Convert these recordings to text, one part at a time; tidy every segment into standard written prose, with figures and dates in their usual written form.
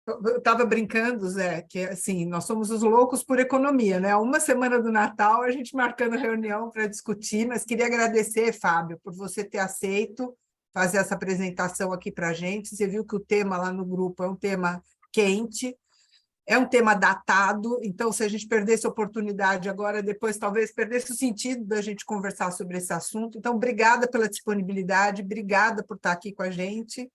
Eu estava brincando, Zé, que assim, nós somos os loucos por economia, né? Uma semana do Natal, a gente marcando reunião para discutir, mas queria agradecer, Fábio, por você ter aceito fazer essa apresentação aqui para a gente. Você viu que o tema lá no grupo é um tema quente, é um tema datado, então, se a gente perdesse a oportunidade agora, depois talvez perdesse o sentido da gente conversar sobre esse assunto. Então, obrigada pela disponibilidade, obrigada por estar aqui com a gente.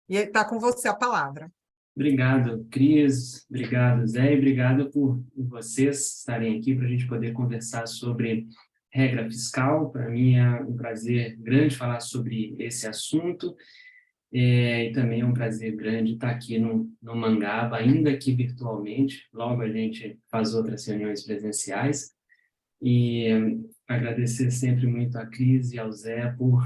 E está com você a palavra. Obrigado, Cris. Obrigado, Zé. E obrigado por vocês estarem aqui para a gente poder conversar sobre regra fiscal. Para mim é um prazer grande falar sobre esse assunto. E também é um prazer grande estar aqui no Mangaba, ainda que virtualmente. Logo a gente faz outras reuniões presenciais. E agradecer sempre muito a Cris e ao Zé por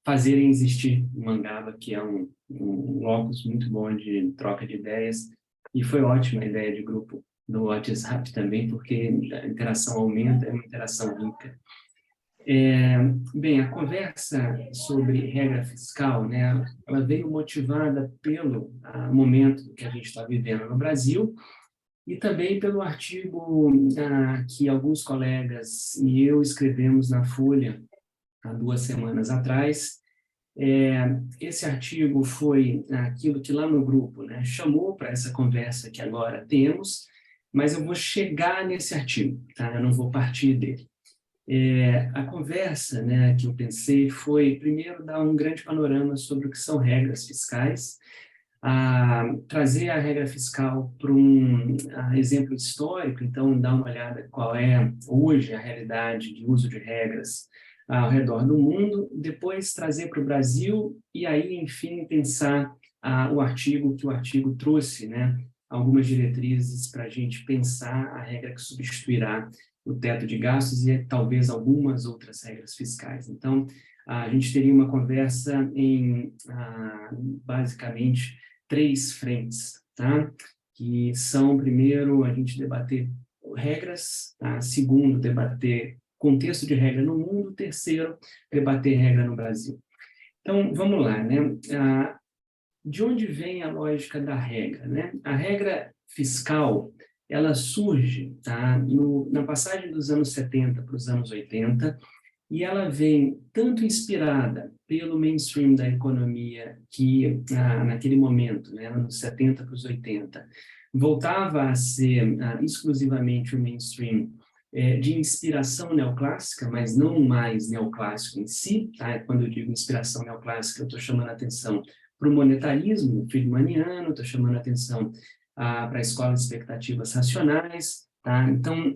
fazerem existir o Mangaba, que é um locus muito bom de troca de ideias. E foi ótima a ideia de grupo do WhatsApp também, porque a interação aumenta, é uma interação rica. Bem, a conversa sobre regra fiscal, né, ela veio motivada pelo momento que a gente está vivendo no Brasil e também pelo artigo que alguns colegas e eu escrevemos na Folha há 2 semanas atrás. Esse artigo foi aquilo que lá no grupo, né, chamou para essa conversa que agora temos, mas eu vou chegar nesse artigo, tá? Eu não vou partir dele. A conversa, né, que eu pensei foi, primeiro, dar um grande panorama sobre o que são regras fiscais, trazer a regra fiscal para um exemplo histórico, então dar uma olhada qual é hoje a realidade de uso de regras ao redor do mundo, depois trazer para o Brasil e aí, enfim, pensar o artigo que o artigo trouxe, né, algumas diretrizes para a gente pensar a regra que substituirá o teto de gastos e talvez algumas outras regras fiscais. Então, a gente teria uma conversa em, basicamente, 3 frentes, tá? Que são, primeiro, a gente debater regras, tá? Segundo, debater contexto de regra no mundo, terceiro, debater regra no Brasil. Então, vamos lá, né? De onde vem a lógica da regra, né? A regra fiscal, ela surge, tá, na passagem dos anos 70 para os anos 80, e ela vem tanto inspirada pelo mainstream da economia que, naquele momento, né, anos 70 para os 80, voltava a ser exclusivamente o mainstream de inspiração neoclássica, mas não mais neoclássico em si, tá? Quando eu digo inspiração neoclássica, eu estou chamando a atenção para o monetarismo friedmaniano, estou chamando a atenção para a escola de expectativas racionais, tá? Então,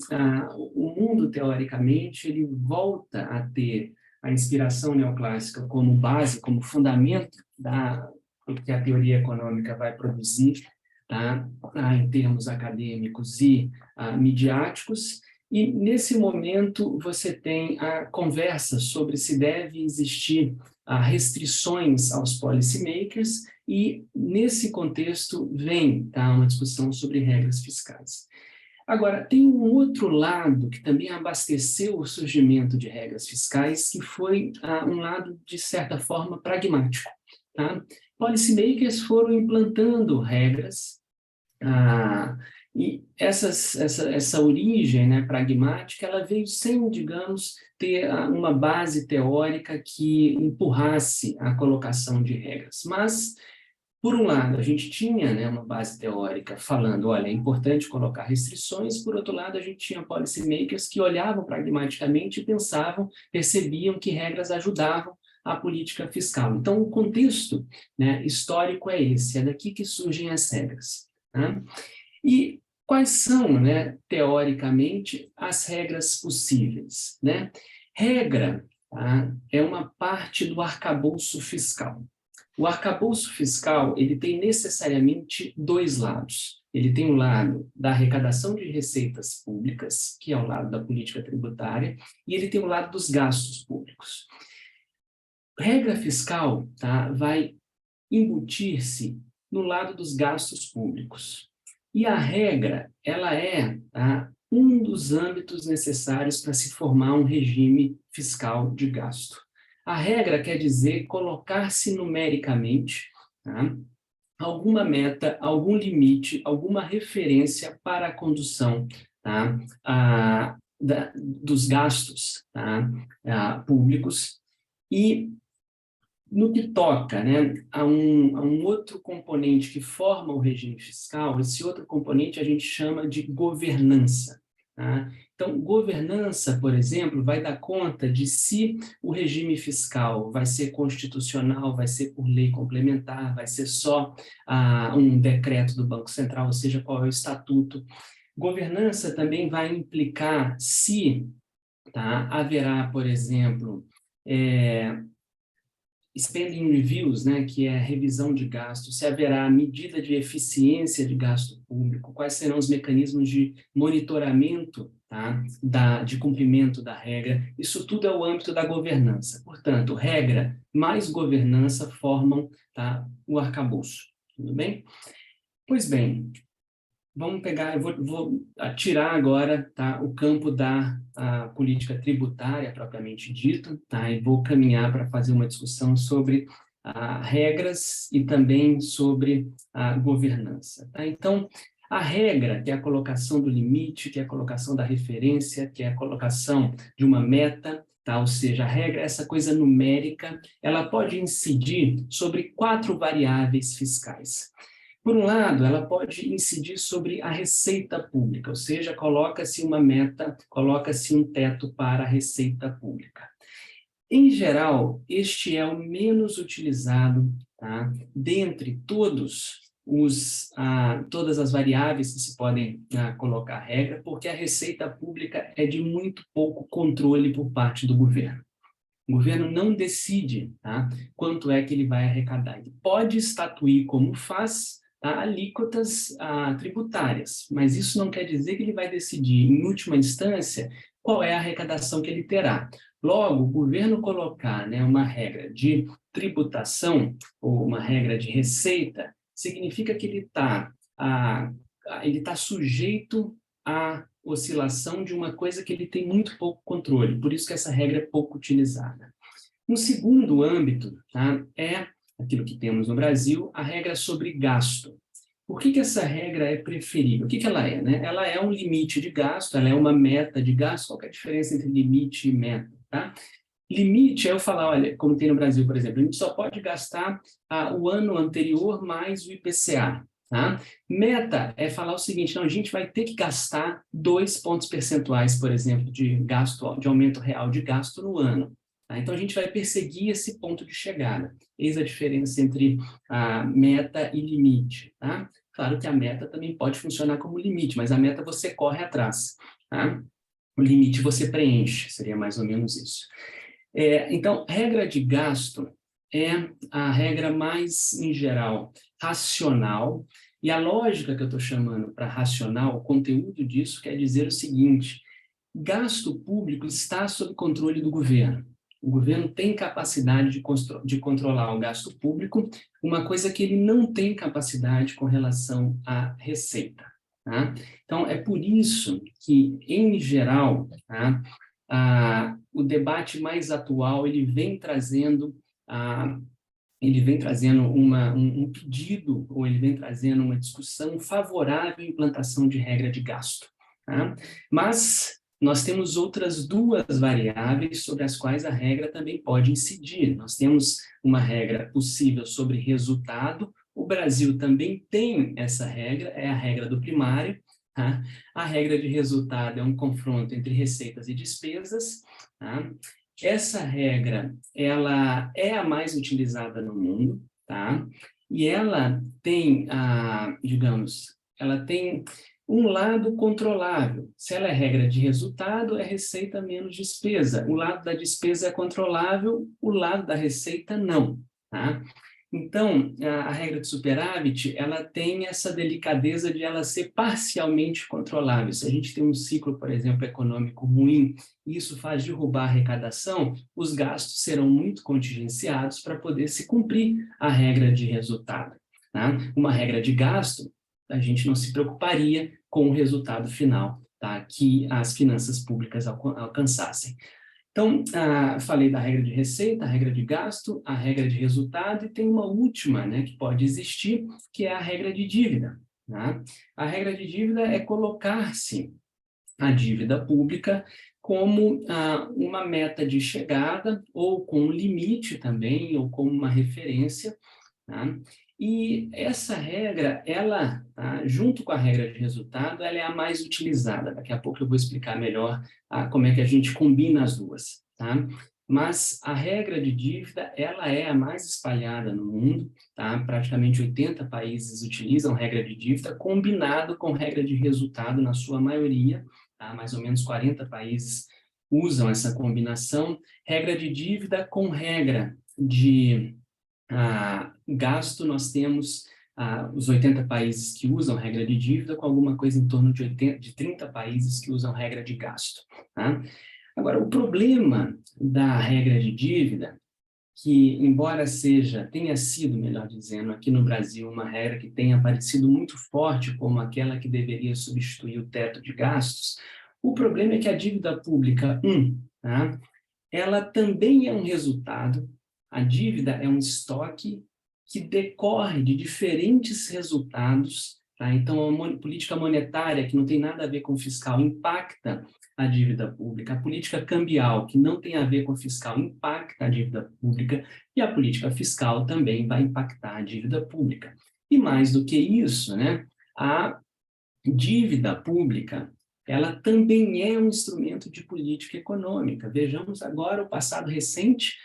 o mundo, teoricamente, ele volta a ter a inspiração neoclássica como base, como fundamento do que a teoria econômica vai produzir, tá? Em termos acadêmicos e midiáticos. E, nesse momento, você tem a conversa sobre se deve existir restrições aos policymakers e, nesse contexto, vem uma discussão sobre regras fiscais. Agora, tem um outro lado que também abasteceu o surgimento de regras fiscais, que foi um lado, de certa forma, pragmático. Tá? Policymakers foram implantando regras, e essa origem, né, pragmática, ela veio sem, digamos, ter uma base teórica que empurrasse a colocação de regras. Mas, por um lado, a gente tinha, né, uma base teórica falando, olha, é importante colocar restrições, por outro lado, a gente tinha policymakers que olhavam pragmaticamente e pensavam, percebiam que regras ajudavam a política fiscal. Então, o contexto, né, histórico é esse, é daqui que surgem as regras. Né? E quais são, né, teoricamente, as regras possíveis? Né? Regra, tá, é uma parte do arcabouço fiscal. O arcabouço fiscal, ele tem necessariamente 2 lados. Ele tem o lado da arrecadação de receitas públicas, que é o lado da política tributária, e ele tem o lado dos gastos públicos. Regra fiscal, tá, vai embutir-se no lado dos gastos públicos. E a regra, ela é um dos âmbitos necessários para se formar um regime fiscal de gasto. A regra quer dizer colocar-se numericamente, tá, alguma meta, algum limite, alguma referência para a condução, tá? Dos gastos, tá? Públicos. E no que toca, né, a um outro componente que forma o regime fiscal, esse outro componente a gente chama de governança. Tá? Então, governança, por exemplo, vai dar conta de se o regime fiscal vai ser constitucional, vai ser por lei complementar, vai ser só um decreto do Banco Central, ou seja, qual é o estatuto. Governança também vai implicar se, tá, haverá, por exemplo, spending reviews, né, que é a revisão de gastos, se haverá medida de eficiência de gasto público, quais serão os mecanismos de monitoramento, tá, de cumprimento da regra, isso tudo é o âmbito da governança. Portanto, regra mais governança formam, tá, o arcabouço. Tudo bem? Pois bem, vamos pegar, eu vou tirar agora, tá, o campo da política tributária, propriamente dito, tá, e vou caminhar para fazer uma discussão sobre regras e também sobre a governança. Tá? Então, a regra, que é a colocação do limite, que é a colocação da referência, que é a colocação de uma meta, tá? Ou seja, a regra, essa coisa numérica, ela pode incidir sobre 4 variáveis fiscais. Por um lado, ela pode incidir sobre a receita pública, ou seja, coloca-se uma meta, coloca-se um teto para a receita pública. Em geral, este é o menos utilizado, tá? Dentre todas as variáveis que se podem colocar regra, porque a receita pública é de muito pouco controle por parte do governo. O governo não decide, tá, quanto é que ele vai arrecadar. Ele pode estatuir, como faz, alíquotas tributárias, mas isso não quer dizer que ele vai decidir, em última instância, qual é a arrecadação que ele terá. Logo, o governo colocar, né, uma regra de tributação ou uma regra de receita, significa que ele está sujeito à oscilação de uma coisa que ele tem muito pouco controle, por isso que essa regra é pouco utilizada. Um segundo âmbito, tá, é aquilo que temos no Brasil, a regra sobre gasto. Por que essa regra é preferível? O que ela é? Né? Ela é um limite de gasto, ela é uma meta de gasto. Qual que é a diferença entre limite e meta? Tá? Limite é eu falar, olha, como tem no Brasil, por exemplo, a gente só pode gastar o ano anterior mais o IPCA. Tá? Meta é falar o seguinte, não, a gente vai ter que gastar 2 pontos percentuais, por exemplo, de gasto, de aumento real de gasto no ano. Tá? Então, a gente vai perseguir esse ponto de chegada. Eis a diferença entre a meta e limite. Tá? Claro que a meta também pode funcionar como limite, mas a meta você corre atrás. Tá? O limite você preenche, seria mais ou menos isso. Então, regra de gasto é a regra mais, em geral, racional, e a lógica que eu estou chamando para racional, o conteúdo disso quer dizer o seguinte: gasto público está sob controle do governo. O governo tem capacidade de controlar o gasto público, uma coisa que ele não tem capacidade com relação à receita. Tá? Então, é por isso que, em geral, tá, o debate mais atual ele vem trazendo um pedido, ou ele vem trazendo uma discussão favorável à implantação de regra de gasto. Tá? Mas nós temos outras 2 variáveis sobre as quais a regra também pode incidir. Nós temos uma regra possível sobre resultado. O Brasil também tem essa regra, é a regra do primário. Tá? A regra de resultado é um confronto entre receitas e despesas. Tá? Essa regra, ela é a mais utilizada no mundo, tá? E ela tem, ela tem um lado controlável. Se ela é regra de resultado, é receita menos despesa. O lado da despesa é controlável, o lado da receita não, tá? Então, a regra de superávit, ela tem essa delicadeza de ela ser parcialmente controlável. Se a gente tem um ciclo, por exemplo, econômico ruim, e isso faz derrubar a arrecadação, os gastos serão muito contingenciados para poder se cumprir a regra de resultado. Tá? Uma regra de gasto, a gente não se preocuparia com o resultado final, tá? Que as finanças públicas alcançassem. Então, falei da regra de receita, a regra de gasto, a regra de resultado, e tem uma última, né, que pode existir, que é a regra de dívida. Tá? A regra de dívida é colocar-se a dívida pública como uma meta de chegada, ou com um limite também, ou como uma referência. Tá? E essa regra, ela, tá, junto com a regra de resultado, ela é a mais utilizada. Daqui a pouco eu vou explicar melhor como é que a gente combina as duas. Tá? Mas a regra de dívida, ela é a mais espalhada no mundo. Tá? Praticamente 80 países utilizam regra de dívida, combinado com regra de resultado na sua maioria. Tá? Mais ou menos 40 países usam essa combinação. Regra de dívida com regra de gasto, nós temos os 80 países que usam regra de dívida, com alguma coisa em torno de 30 países que usam regra de gasto. Tá? Agora, o problema da regra de dívida, que embora tenha sido, melhor dizendo, aqui no Brasil, uma regra que tenha aparecido muito forte como aquela que deveria substituir o teto de gastos, o problema é que a dívida pública, tá? Ela também é um resultado. A dívida é um estoque que decorre de diferentes resultados. Tá? Então, a política monetária, que não tem nada a ver com fiscal, impacta a dívida pública. A política cambial, que não tem a ver com fiscal, impacta a dívida pública. E a política fiscal também vai impactar a dívida pública. E mais do que isso, né, a dívida pública, ela também é um instrumento de política econômica. Vejamos agora o passado recente,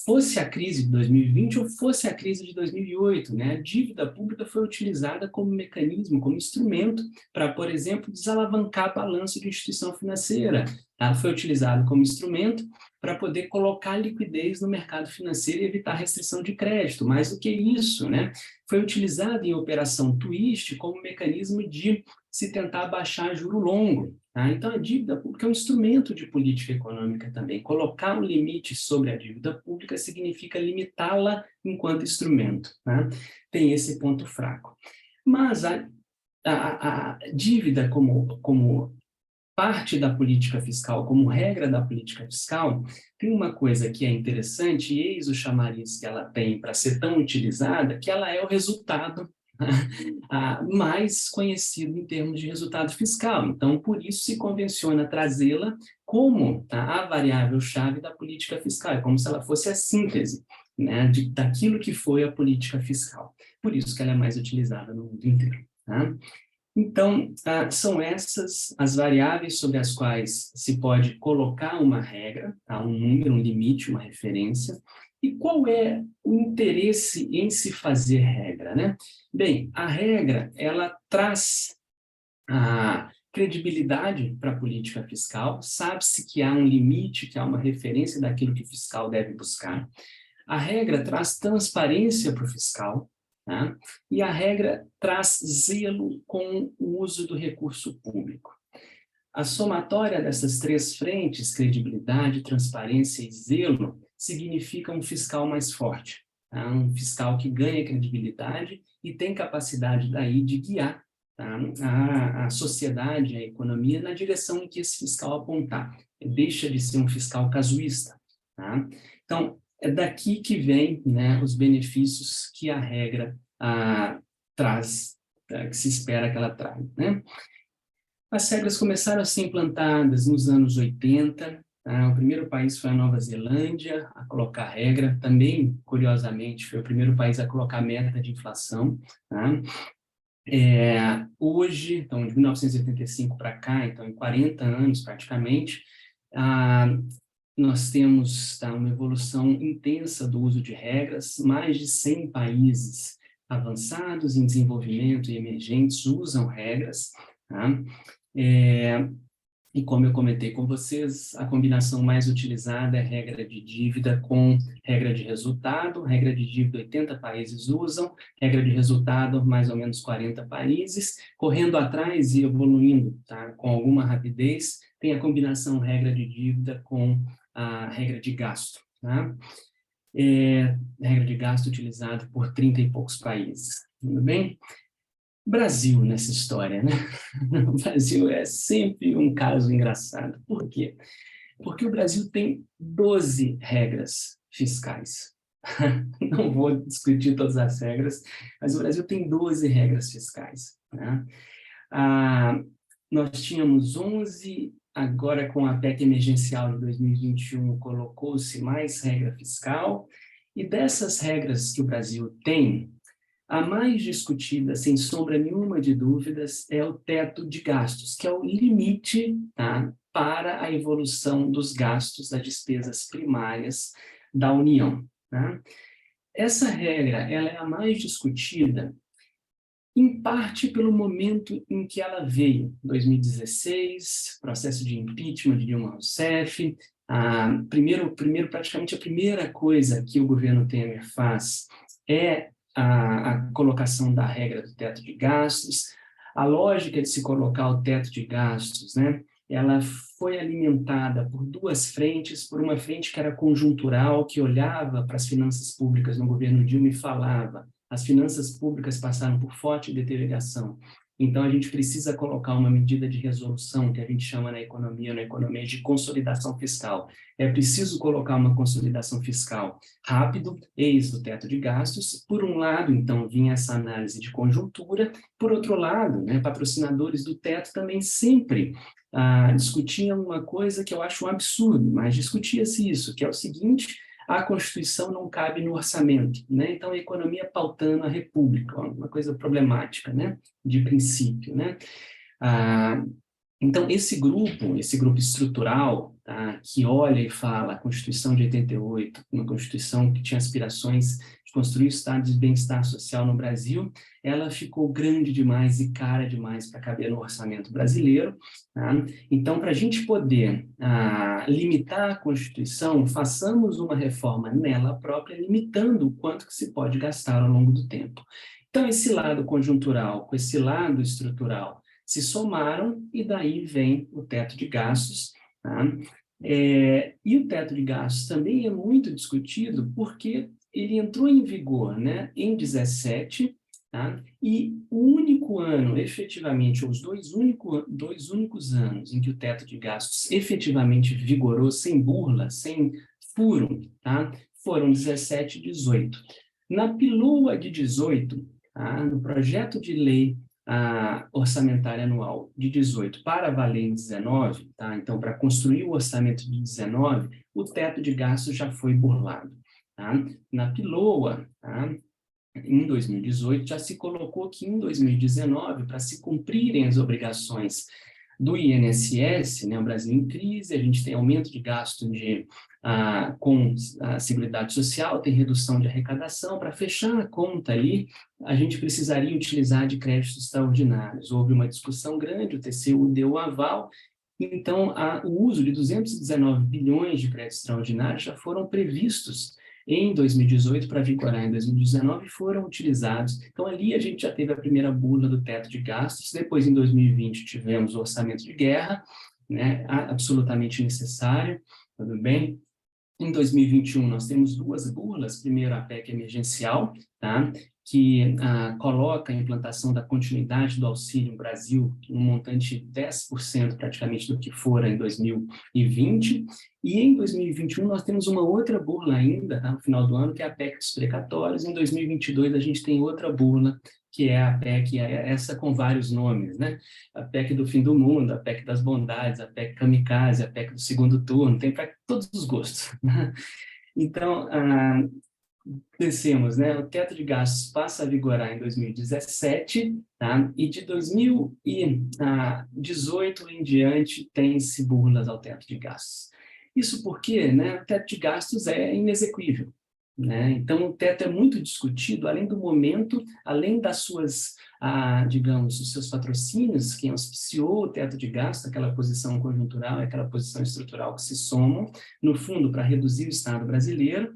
fosse a crise de 2020 ou fosse a crise de 2008, né? A dívida pública foi utilizada como mecanismo, como instrumento para, por exemplo, desalavancar balanço de instituição financeira. Ela foi utilizada como instrumento para poder colocar liquidez no mercado financeiro e evitar restrição de crédito. Mais do que isso, né? Foi utilizada em operação twist como mecanismo de se tentar baixar juro longo. Tá? Então, a dívida pública é um instrumento de política econômica também. Colocar um limite sobre a dívida pública significa limitá-la enquanto instrumento. Tá? Tem esse ponto fraco. Mas a dívida como parte da política fiscal, como regra da política fiscal, tem uma coisa que é interessante, e eis o chamariz que ela tem para ser tão utilizada, que ela é o resultado mais conhecido em termos de resultado fiscal. Então, por isso se convenciona trazê-la como a variável-chave da política fiscal, é como se ela fosse a síntese, né, daquilo que foi a política fiscal. Por isso que ela é mais utilizada no mundo inteiro. Tá? Então, são essas as variáveis sobre as quais se pode colocar uma regra, um número, um limite, uma referência. E qual é o interesse em se fazer regra, né? Bem, a regra, ela traz a credibilidade para a política fiscal, sabe-se que há um limite, que há uma referência daquilo que o fiscal deve buscar. A regra traz transparência para o fiscal, tá? E a regra traz zelo com o uso do recurso público. A somatória dessas três frentes, credibilidade, transparência e zelo, significa um fiscal mais forte, tá? Um fiscal que ganha credibilidade e tem capacidade daí de guiar, tá, a sociedade, a economia, na direção em que esse fiscal apontar. Deixa de ser um fiscal casuísta. Tá? Então, é daqui que vem, né, os benefícios que a regra traz, que se espera que ela traga. Né? As regras começaram a ser implantadas nos anos 80, o primeiro país foi a Nova Zelândia a colocar regra, também, curiosamente, foi o primeiro país a colocar meta de inflação. Tá? Hoje, então, de 1985 para cá, então, em 40 anos praticamente, nós temos uma evolução intensa do uso de regras, mais de 100 países avançados em desenvolvimento e emergentes usam regras, tá? E como eu comentei com vocês, a combinação mais utilizada é regra de dívida com regra de resultado. Regra de dívida, 80 países usam. Regra de resultado, mais ou menos 40 países. Correndo atrás e evoluindo, tá, com alguma rapidez, tem a combinação regra de dívida com a regra de gasto. Tá? Regra de gasto utilizada por 30 e poucos países. Tudo bem? Brasil nessa história, né? O Brasil é sempre um caso engraçado. Por quê? Porque o Brasil tem 12 regras fiscais. Não vou discutir todas as regras, mas o Brasil tem 12 regras fiscais, né? Nós tínhamos 11, agora com a PEC emergencial de 2021, colocou-se mais regra fiscal, e dessas regras que o Brasil tem, a mais discutida, sem sombra nenhuma de dúvidas, é o teto de gastos, que é o limite, tá, para a evolução dos gastos das despesas primárias da União. Tá? Essa regra ela é a mais discutida, em parte pelo momento em que ela veio, 2016, processo de impeachment de Dilma Rousseff. Praticamente a primeira coisa que o governo Temer faz é a colocação da regra do teto de gastos. A lógica de se colocar o teto de gastos, né, ela foi alimentada por duas frentes, por uma frente que era conjuntural, que olhava para as finanças públicas no governo Dilma e falava: as finanças públicas passaram por forte deterioração, então a gente precisa colocar uma medida de resolução, que a gente chama na economia de consolidação fiscal. É preciso colocar uma consolidação fiscal rápido, eis do teto de gastos. Por um lado, então, vinha essa análise de conjuntura, por outro lado, né, patrocinadores do teto também sempre discutiam uma coisa que eu acho um absurdo, mas discutia-se isso, que é o seguinte: a Constituição não cabe no orçamento, né? Então, a economia pautando a República, uma coisa problemática, né? De princípio, né? Então, esse grupo estrutural, tá, que olha e fala a Constituição de 88, uma Constituição que tinha aspirações de construir o estado de bem-estar social no Brasil, ela ficou grande demais e cara demais para caber no orçamento brasileiro. Tá? Então, para a gente poder limitar a Constituição, façamos uma reforma nela própria, limitando o quanto que se pode gastar ao longo do tempo. Então, esse lado conjuntural com esse lado estrutural se somaram, e daí vem o teto de gastos. Tá? E o teto de gastos também é muito discutido porque ele entrou em vigor, né, em 17, tá? E o único ano, efetivamente, ou os dois únicos anos em que o teto de gastos efetivamente vigorou, sem burla, sem furo, tá? Foram 17 e 18. Na pílula de 18, tá? No projeto de lei orçamentária anual de 18 para valer em 19, tá? Então, para construir o orçamento de 19, o teto de gastos já foi burlado. Tá? Na pílula, tá? Em 2018, já se colocou que em 2019, para se cumprirem as obrigações do INSS, né, o Brasil em crise, a gente tem aumento de gasto com a Seguridade Social, tem redução de arrecadação. Para fechar a conta ali, a gente precisaria utilizar de créditos extraordinários. Houve uma discussão grande, o TCU deu o aval, então o uso de 219 bilhões de créditos extraordinários já foram previstos em 2018 para vigorar em 2019 foram utilizados. Então, ali a gente já teve a primeira burla do teto de gastos. Depois, em 2020, tivemos o orçamento de guerra, né, absolutamente necessário, tudo bem? Em 2021, nós temos duas burlas. Primeiro, a PEC emergencial, tá? Que coloca a implantação da continuidade do auxílio no Brasil um montante de 10% praticamente do que fora em 2020. E em 2021 nós temos uma outra burla ainda, tá, no final do ano, que é a PEC dos precatórios. Em 2022 a gente tem outra burla, que é a PEC, essa com vários nomes, né? A PEC do fim do mundo, a PEC das bondades, a PEC kamikaze, a PEC do segundo turno, tem para todos os gostos. Então, pensemos, né? O teto de gastos passa a vigorar em 2017, tá? E de 2018 em diante tem-se burlas ao teto de gastos. Isso porque, né, o teto de gastos é inexequível, né? Então, o teto é muito discutido, além do momento, além das suas, digamos, os seus patrocínios, quem auspiciou o teto de gastos, aquela posição conjuntural, aquela posição estrutural que se somam, no fundo, para reduzir o Estado brasileiro,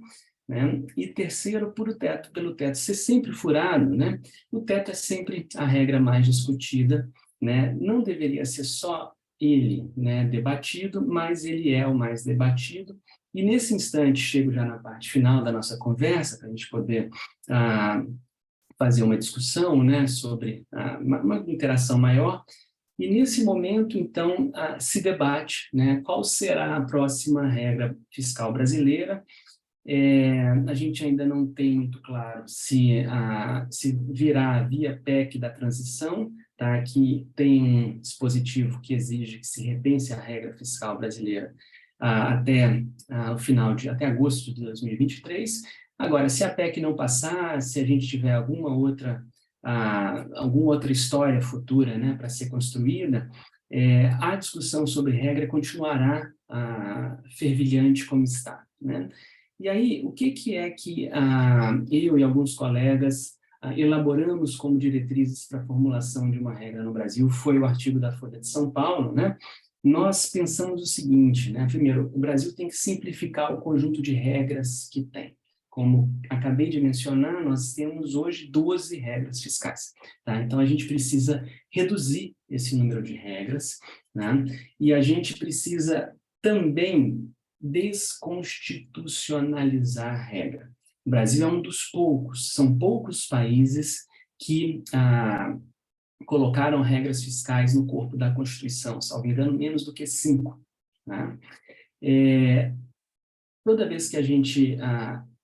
né? E terceiro, pelo teto ser sempre furado, né? O teto é sempre a regra mais discutida, né? Não deveria ser só ele, né, debatido, mas ele é o mais debatido. E nesse instante, chego já na parte final da nossa conversa, para a gente poder fazer uma discussão, né, sobre uma interação maior. E nesse momento, então, se debate, né, qual será a próxima regra fiscal brasileira. A gente ainda não tem muito claro se virá via PEC da transição, tá, que tem um dispositivo que exige que se repense a regra fiscal brasileira até o final até agosto de 2023. Agora, se a PEC não passar, se a gente tiver alguma outra história futura, né, para ser construída, a discussão sobre regra continuará fervilhante como está, né? E aí, o que é que eu e alguns colegas elaboramos como diretrizes para a formulação de uma regra no Brasil? Foi o artigo da Folha de São Paulo, né? Nós pensamos o seguinte, né? Primeiro, o Brasil tem que simplificar o conjunto de regras que tem. Como acabei de mencionar, nós temos hoje 12 regras fiscais, tá? Então, a gente precisa reduzir esse número de regras, né? E a gente precisa também desconstitucionalizar a regra. O Brasil é um dos poucos, são poucos países que colocaram regras fiscais no corpo da Constituição, salvo engano, menos do que 5. Né? Toda vez que a gente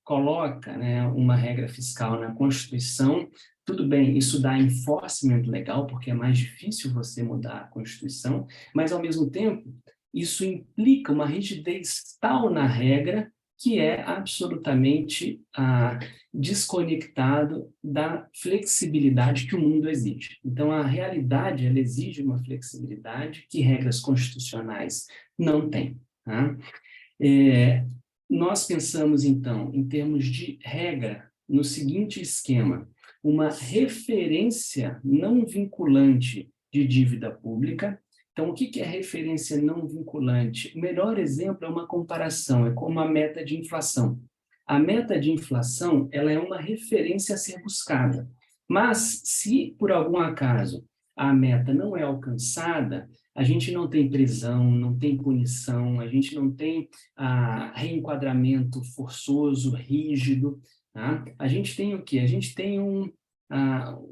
coloca, né, uma regra fiscal na Constituição, tudo bem, isso dá enforcement legal, porque é mais difícil você mudar a Constituição, mas, ao mesmo tempo, isso implica uma rigidez tal na regra que é absolutamente desconectado da flexibilidade que o mundo exige. Então, a realidade ela exige uma flexibilidade que regras constitucionais não têm. Tá? Nós pensamos, então, em termos de regra, no seguinte esquema: uma referência não vinculante de dívida pública. Então, o que é referência não vinculante? O melhor exemplo é uma comparação, é como a meta de inflação. A meta de inflação ela é uma referência a ser buscada, mas se, por algum acaso, a meta não é alcançada, a gente não tem prisão, não tem punição, a gente não tem reenquadramento forçoso, rígido. Tá? A gente tem o quê? A gente tem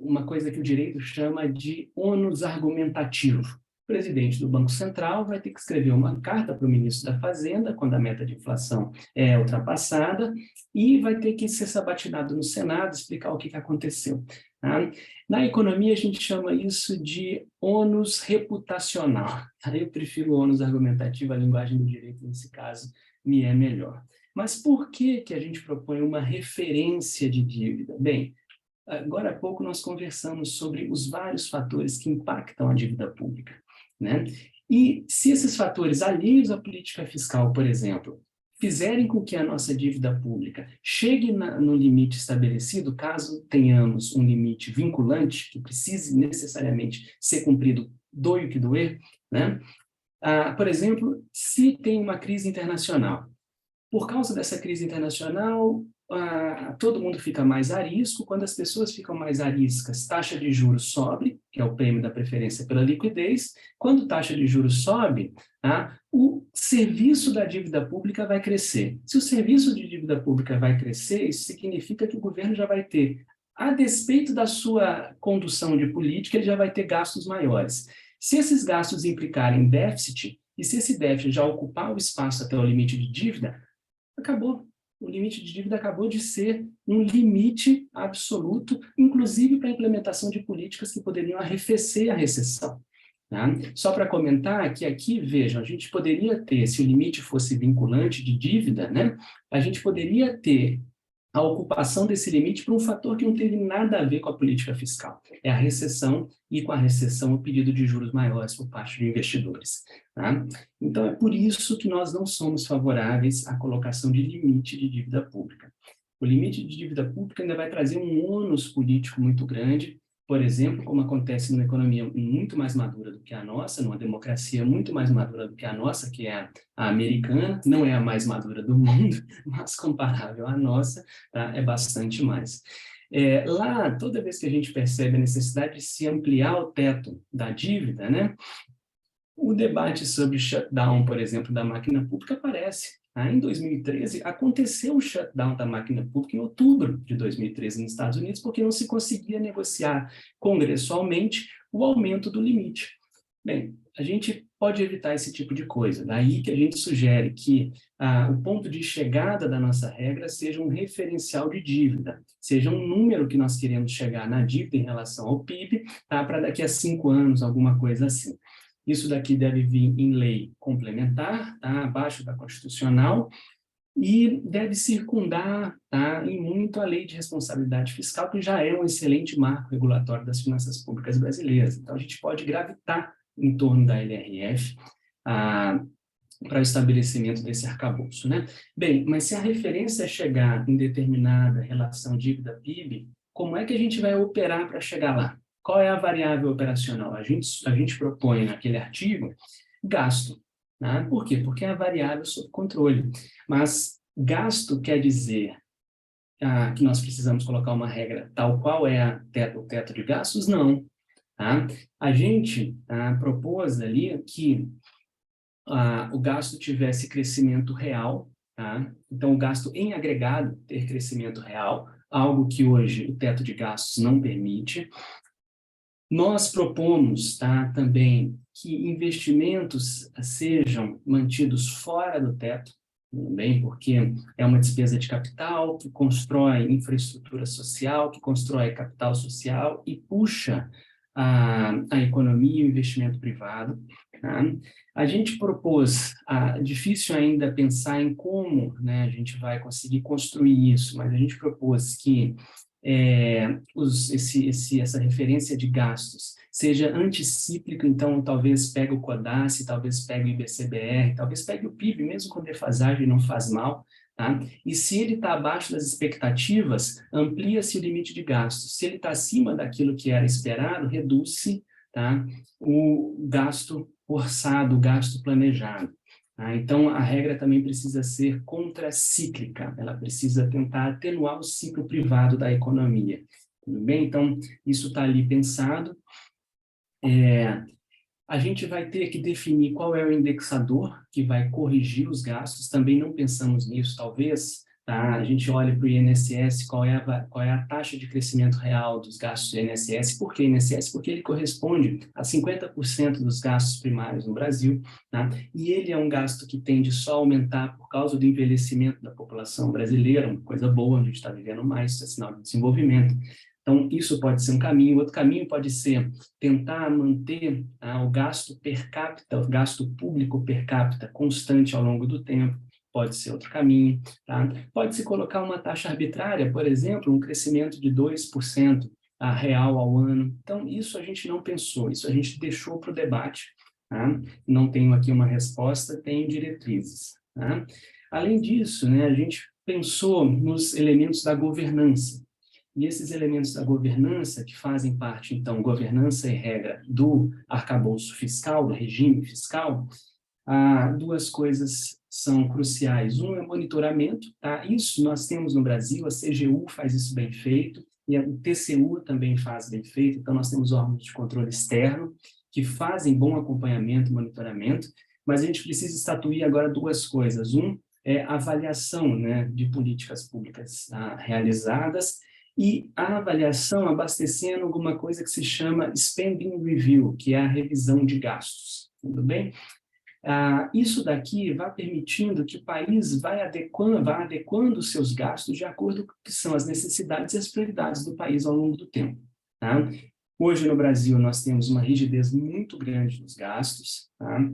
uma coisa que o direito chama de ônus argumentativo. O presidente do Banco Central vai ter que escrever uma carta para o ministro da Fazenda, quando a meta de inflação é ultrapassada, e vai ter que ser sabatinado no Senado, explicar o que aconteceu. Tá? Na economia, a gente chama isso de ônus reputacional. Eu prefiro o ônus argumentativo, a linguagem do direito, nesse caso, me é melhor. Mas por que a gente propõe uma referência de dívida? Bem, agora há pouco nós conversamos sobre os vários fatores que impactam a dívida pública, né? E se esses fatores alheios à política fiscal, por exemplo, fizerem com que a nossa dívida pública chegue no limite estabelecido, caso tenhamos um limite vinculante, que precise necessariamente ser cumprido, doe o que doer, né? Por exemplo, se tem uma crise internacional, por causa dessa crise internacional, todo mundo fica mais arisco. Quando as pessoas ficam mais ariscas, taxa de juros sobe, que é o prêmio da preferência pela liquidez. Quando taxa de juros sobe, o serviço da dívida pública vai crescer. Se o serviço de dívida pública vai crescer, isso significa que o governo já vai ter, a despeito da sua condução de política, ele já vai ter gastos maiores. Se esses gastos implicarem déficit, e se esse déficit já ocupar o espaço até o limite de dívida, acabou. O limite de dívida acabou de ser um limite absoluto, inclusive para a implementação de políticas que poderiam arrefecer a recessão. Tá? Só para comentar que aqui, vejam, a gente poderia ter, se o limite fosse vinculante de dívida, né, a gente poderia ter a ocupação desse limite por um fator que não teve nada a ver com a política fiscal. É a recessão, e com a recessão o pedido de juros maiores por parte de investidores. Tá? Então, é por isso que nós não somos favoráveis à colocação de limite de dívida pública. O limite de dívida pública ainda vai trazer um ônus político muito grande, por exemplo, como acontece numa economia muito mais madura do que a nossa, numa democracia muito mais madura do que a nossa, que é a americana, não é a mais madura do mundo, mas comparável à nossa, tá? É bastante mais. Lá, toda vez que a gente percebe a necessidade de se ampliar o teto da dívida, né, o debate sobre shutdown, por exemplo, da máquina pública aparece. Em 2013, aconteceu o shutdown da máquina pública em outubro de 2013 nos Estados Unidos, porque não se conseguia negociar congressualmente o aumento do limite. Bem, a gente pode evitar esse tipo de coisa. Daí que a gente sugere que o ponto de chegada da nossa regra seja um referencial de dívida, seja um número que nós queremos chegar na dívida em relação ao PIB, tá? Para daqui a 5 anos, alguma coisa assim. Isso daqui deve vir em lei complementar, tá? Abaixo da constitucional, e deve circundar, tá, em muito a lei de responsabilidade fiscal, que já é um excelente marco regulatório das finanças públicas brasileiras. Então, a gente pode gravitar em torno da LRF para o estabelecimento desse arcabouço, né? Bem, mas se a referência é chegar em determinada relação dívida-PIB, como é que a gente vai operar para chegar lá? Qual é a variável operacional? A gente propõe naquele artigo gasto. Né? Por quê? Porque é a variável sob controle. Mas gasto quer dizer que nós precisamos colocar uma regra tal qual é o teto de gastos? Não. Tá? A gente propôs ali que o gasto tivesse crescimento real, tá? Então o gasto em agregado ter crescimento real, algo que hoje o teto de gastos não permite. Nós propomos, tá, também que investimentos sejam mantidos fora do teto, também porque é uma despesa de capital que constrói infraestrutura social, que constrói capital social e puxa a economia e o investimento privado. Tá? A gente propôs, difícil ainda pensar em como, né, a gente vai conseguir construir isso, mas a gente propôs que essa referência de gastos seja anticíclica, então talvez pegue o CODASI, talvez pegue o IBCBR, talvez pegue o PIB, mesmo com defasagem não faz mal, tá? E se ele está abaixo das expectativas, amplia-se o limite de gastos. Se ele está acima daquilo que era esperado, reduz-se, tá, o gasto orçado, o gasto planejado. Então, a regra também precisa ser contracíclica, ela precisa tentar atenuar o ciclo privado da economia. Tudo bem? Então, isso está ali pensado. A gente vai ter que definir qual é o indexador que vai corrigir os gastos, também não pensamos nisso, talvez. Tá? A gente olha para o INSS, qual é a taxa de crescimento real dos gastos do INSS. Por que INSS? Porque ele corresponde a 50% dos gastos primários no Brasil, tá? E ele é um gasto que tende só a aumentar por causa do envelhecimento da população brasileira, uma coisa boa, a gente está vivendo mais, isso é sinal de desenvolvimento. Então, isso pode ser um caminho. Outro caminho pode ser tentar manter o gasto per capita, o gasto público per capita constante ao longo do tempo. Pode ser outro caminho. Tá? Pode-se colocar uma taxa arbitrária, por exemplo, um crescimento de 2% real ao ano. Então, isso a gente não pensou, isso a gente deixou para o debate. Tá? Não tenho aqui uma resposta, tenho diretrizes. Tá? Além disso, né, a gente pensou nos elementos da governança. E esses elementos da governança, que fazem parte, então, governança e regra do arcabouço fiscal, do regime fiscal, duas coisas são cruciais. Um é monitoramento, tá? Isso nós temos no Brasil, a CGU faz isso bem feito, e a TCU também faz bem feito, então nós temos órgãos de controle externo que fazem bom acompanhamento e monitoramento, mas a gente precisa estatuir agora duas coisas. Um é a avaliação, né, de políticas públicas realizadas, e a avaliação abastecendo alguma coisa que se chama Spending Review, que é a revisão de gastos, tudo bem? Isso daqui vai permitindo que o país vá adequando os seus gastos de acordo com o que são as necessidades e as prioridades do país ao longo do tempo. Tá? Hoje, no Brasil, nós temos uma rigidez muito grande nos gastos, tá?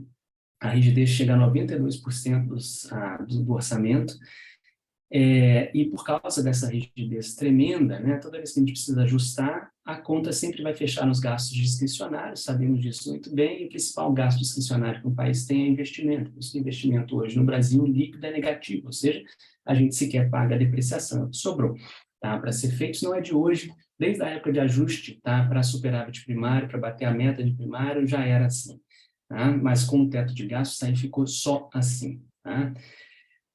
A rigidez chega a 92% do orçamento, e por causa dessa rigidez tremenda, né, toda vez que a gente precisa ajustar, a conta sempre vai fechar nos gastos discricionários, sabemos disso muito bem, e o principal gasto discricionário que um país tem é investimento. O investimento hoje no Brasil líquido é negativo, ou seja, a gente sequer paga a depreciação, sobrou. Tá? Para ser feito, isso não é de hoje, desde a época de ajuste, tá? Para superávit primário, para bater a meta de primário, já era assim. Tá? Mas com o teto de gastos, aí ficou só assim. Tá?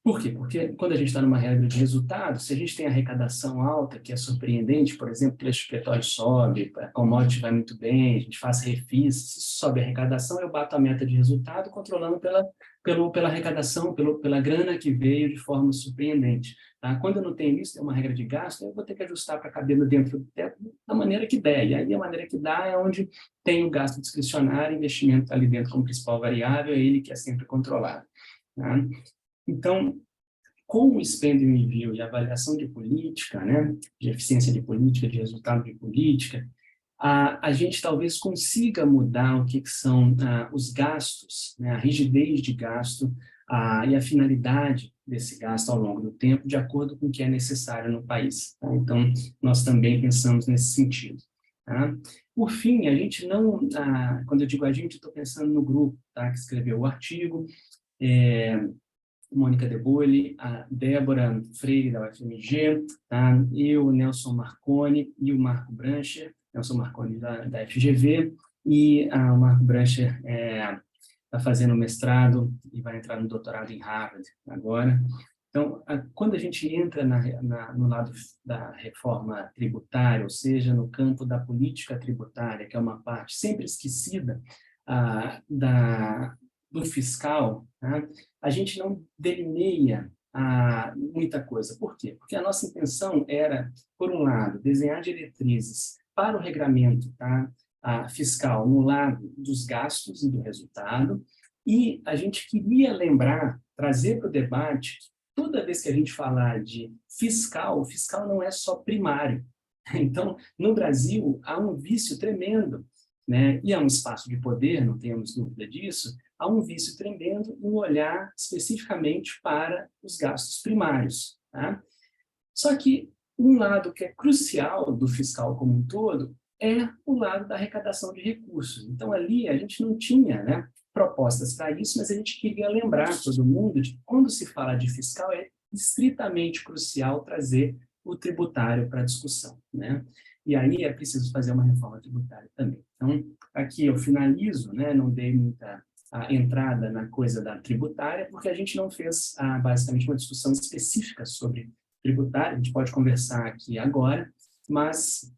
Por quê? Porque quando a gente está numa regra de resultado, se a gente tem arrecadação alta, que é surpreendente, por exemplo, o preço de petróleo sobe, a commodity vai muito bem, a gente faz refis, se sobe a arrecadação, eu bato a meta de resultado, controlando pela arrecadação, pela grana que veio de forma surpreendente. Tá? Quando eu não tenho isso, tem uma regra de gasto, eu vou ter que ajustar para caber dentro do teto da maneira que der. E aí a maneira que dá é onde tem o gasto discricionário, investimento ali dentro como principal variável, é ele que é sempre controlado. Tá? Então, com o spending review e avaliação de política, né, de eficiência de política, de resultado de política, a gente talvez consiga mudar o que são os gastos, né, a rigidez de gasto e a finalidade desse gasto ao longo do tempo, de acordo com o que é necessário no país. Tá? Então, nós também pensamos nesse sentido. Tá? Por fim, a gente não, quando eu digo a gente, estou pensando no grupo, tá, que escreveu o artigo, Mônica De Bolle, a Débora Freire, da UFMG, tá? Eu, Nelson Marconi e o Marco Brancher, Nelson Marconi da FGV, e o Marco Brancher está fazendo mestrado e vai entrar no doutorado em Harvard agora. Então, quando a gente entra no lado da reforma tributária, ou seja, no campo da política tributária, que é uma parte sempre esquecida do fiscal, tá? A gente não delineia muita coisa. Por quê? Porque a nossa intenção era, por um lado, desenhar diretrizes para o regramento, tá, fiscal no lado dos gastos e do resultado, e a gente queria lembrar, trazer para o debate, que toda vez que a gente falar de fiscal, o fiscal não é só primário. Então, no Brasil, há um vício tremendo, né? E há um espaço de poder, não temos dúvida disso, há um vício tremendo em olhar especificamente para os gastos primários. Tá? Só que um lado que é crucial do fiscal como um todo é o lado da arrecadação de recursos. Então, ali a gente não tinha, né, propostas para isso, mas a gente queria lembrar todo mundo de que quando se fala de fiscal é estritamente crucial trazer o tributário para a discussão, né? E aí é preciso fazer uma reforma tributária também. Então, aqui eu finalizo, né, não dei muita entrada na coisa da tributária, porque a gente não fez basicamente uma discussão específica sobre tributária, a gente pode conversar aqui agora, mas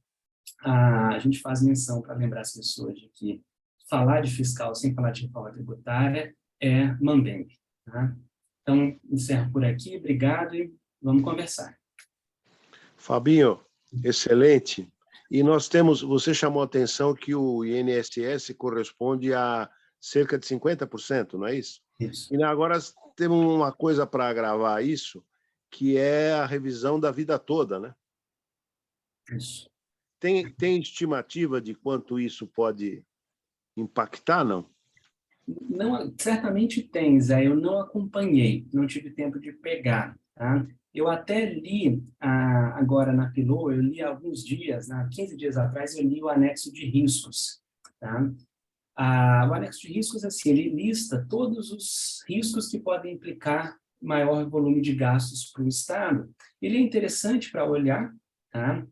a gente faz menção para lembrar as pessoas de que falar de fiscal sem falar de reforma tributária é mambembe. Tá? Então, encerro por aqui, obrigado e vamos conversar. Fabinho, excelente. E nós temos, você chamou a atenção que o INSS corresponde a cerca de 50%, não é isso? Isso. E agora temos uma coisa para agravar isso, que é a revisão da vida toda, né? Isso. Tem estimativa de quanto isso pode impactar, não? Não, certamente tem, Zé, eu não acompanhei, não tive tempo de pegar, tá? Eu até li, agora na Pilô, eu li há alguns dias, 15 dias atrás, eu li o anexo de riscos, tá? O anexo de riscos, assim, ele lista todos os riscos que podem implicar maior volume de gastos para o Estado. Ele é interessante para olhar, tá?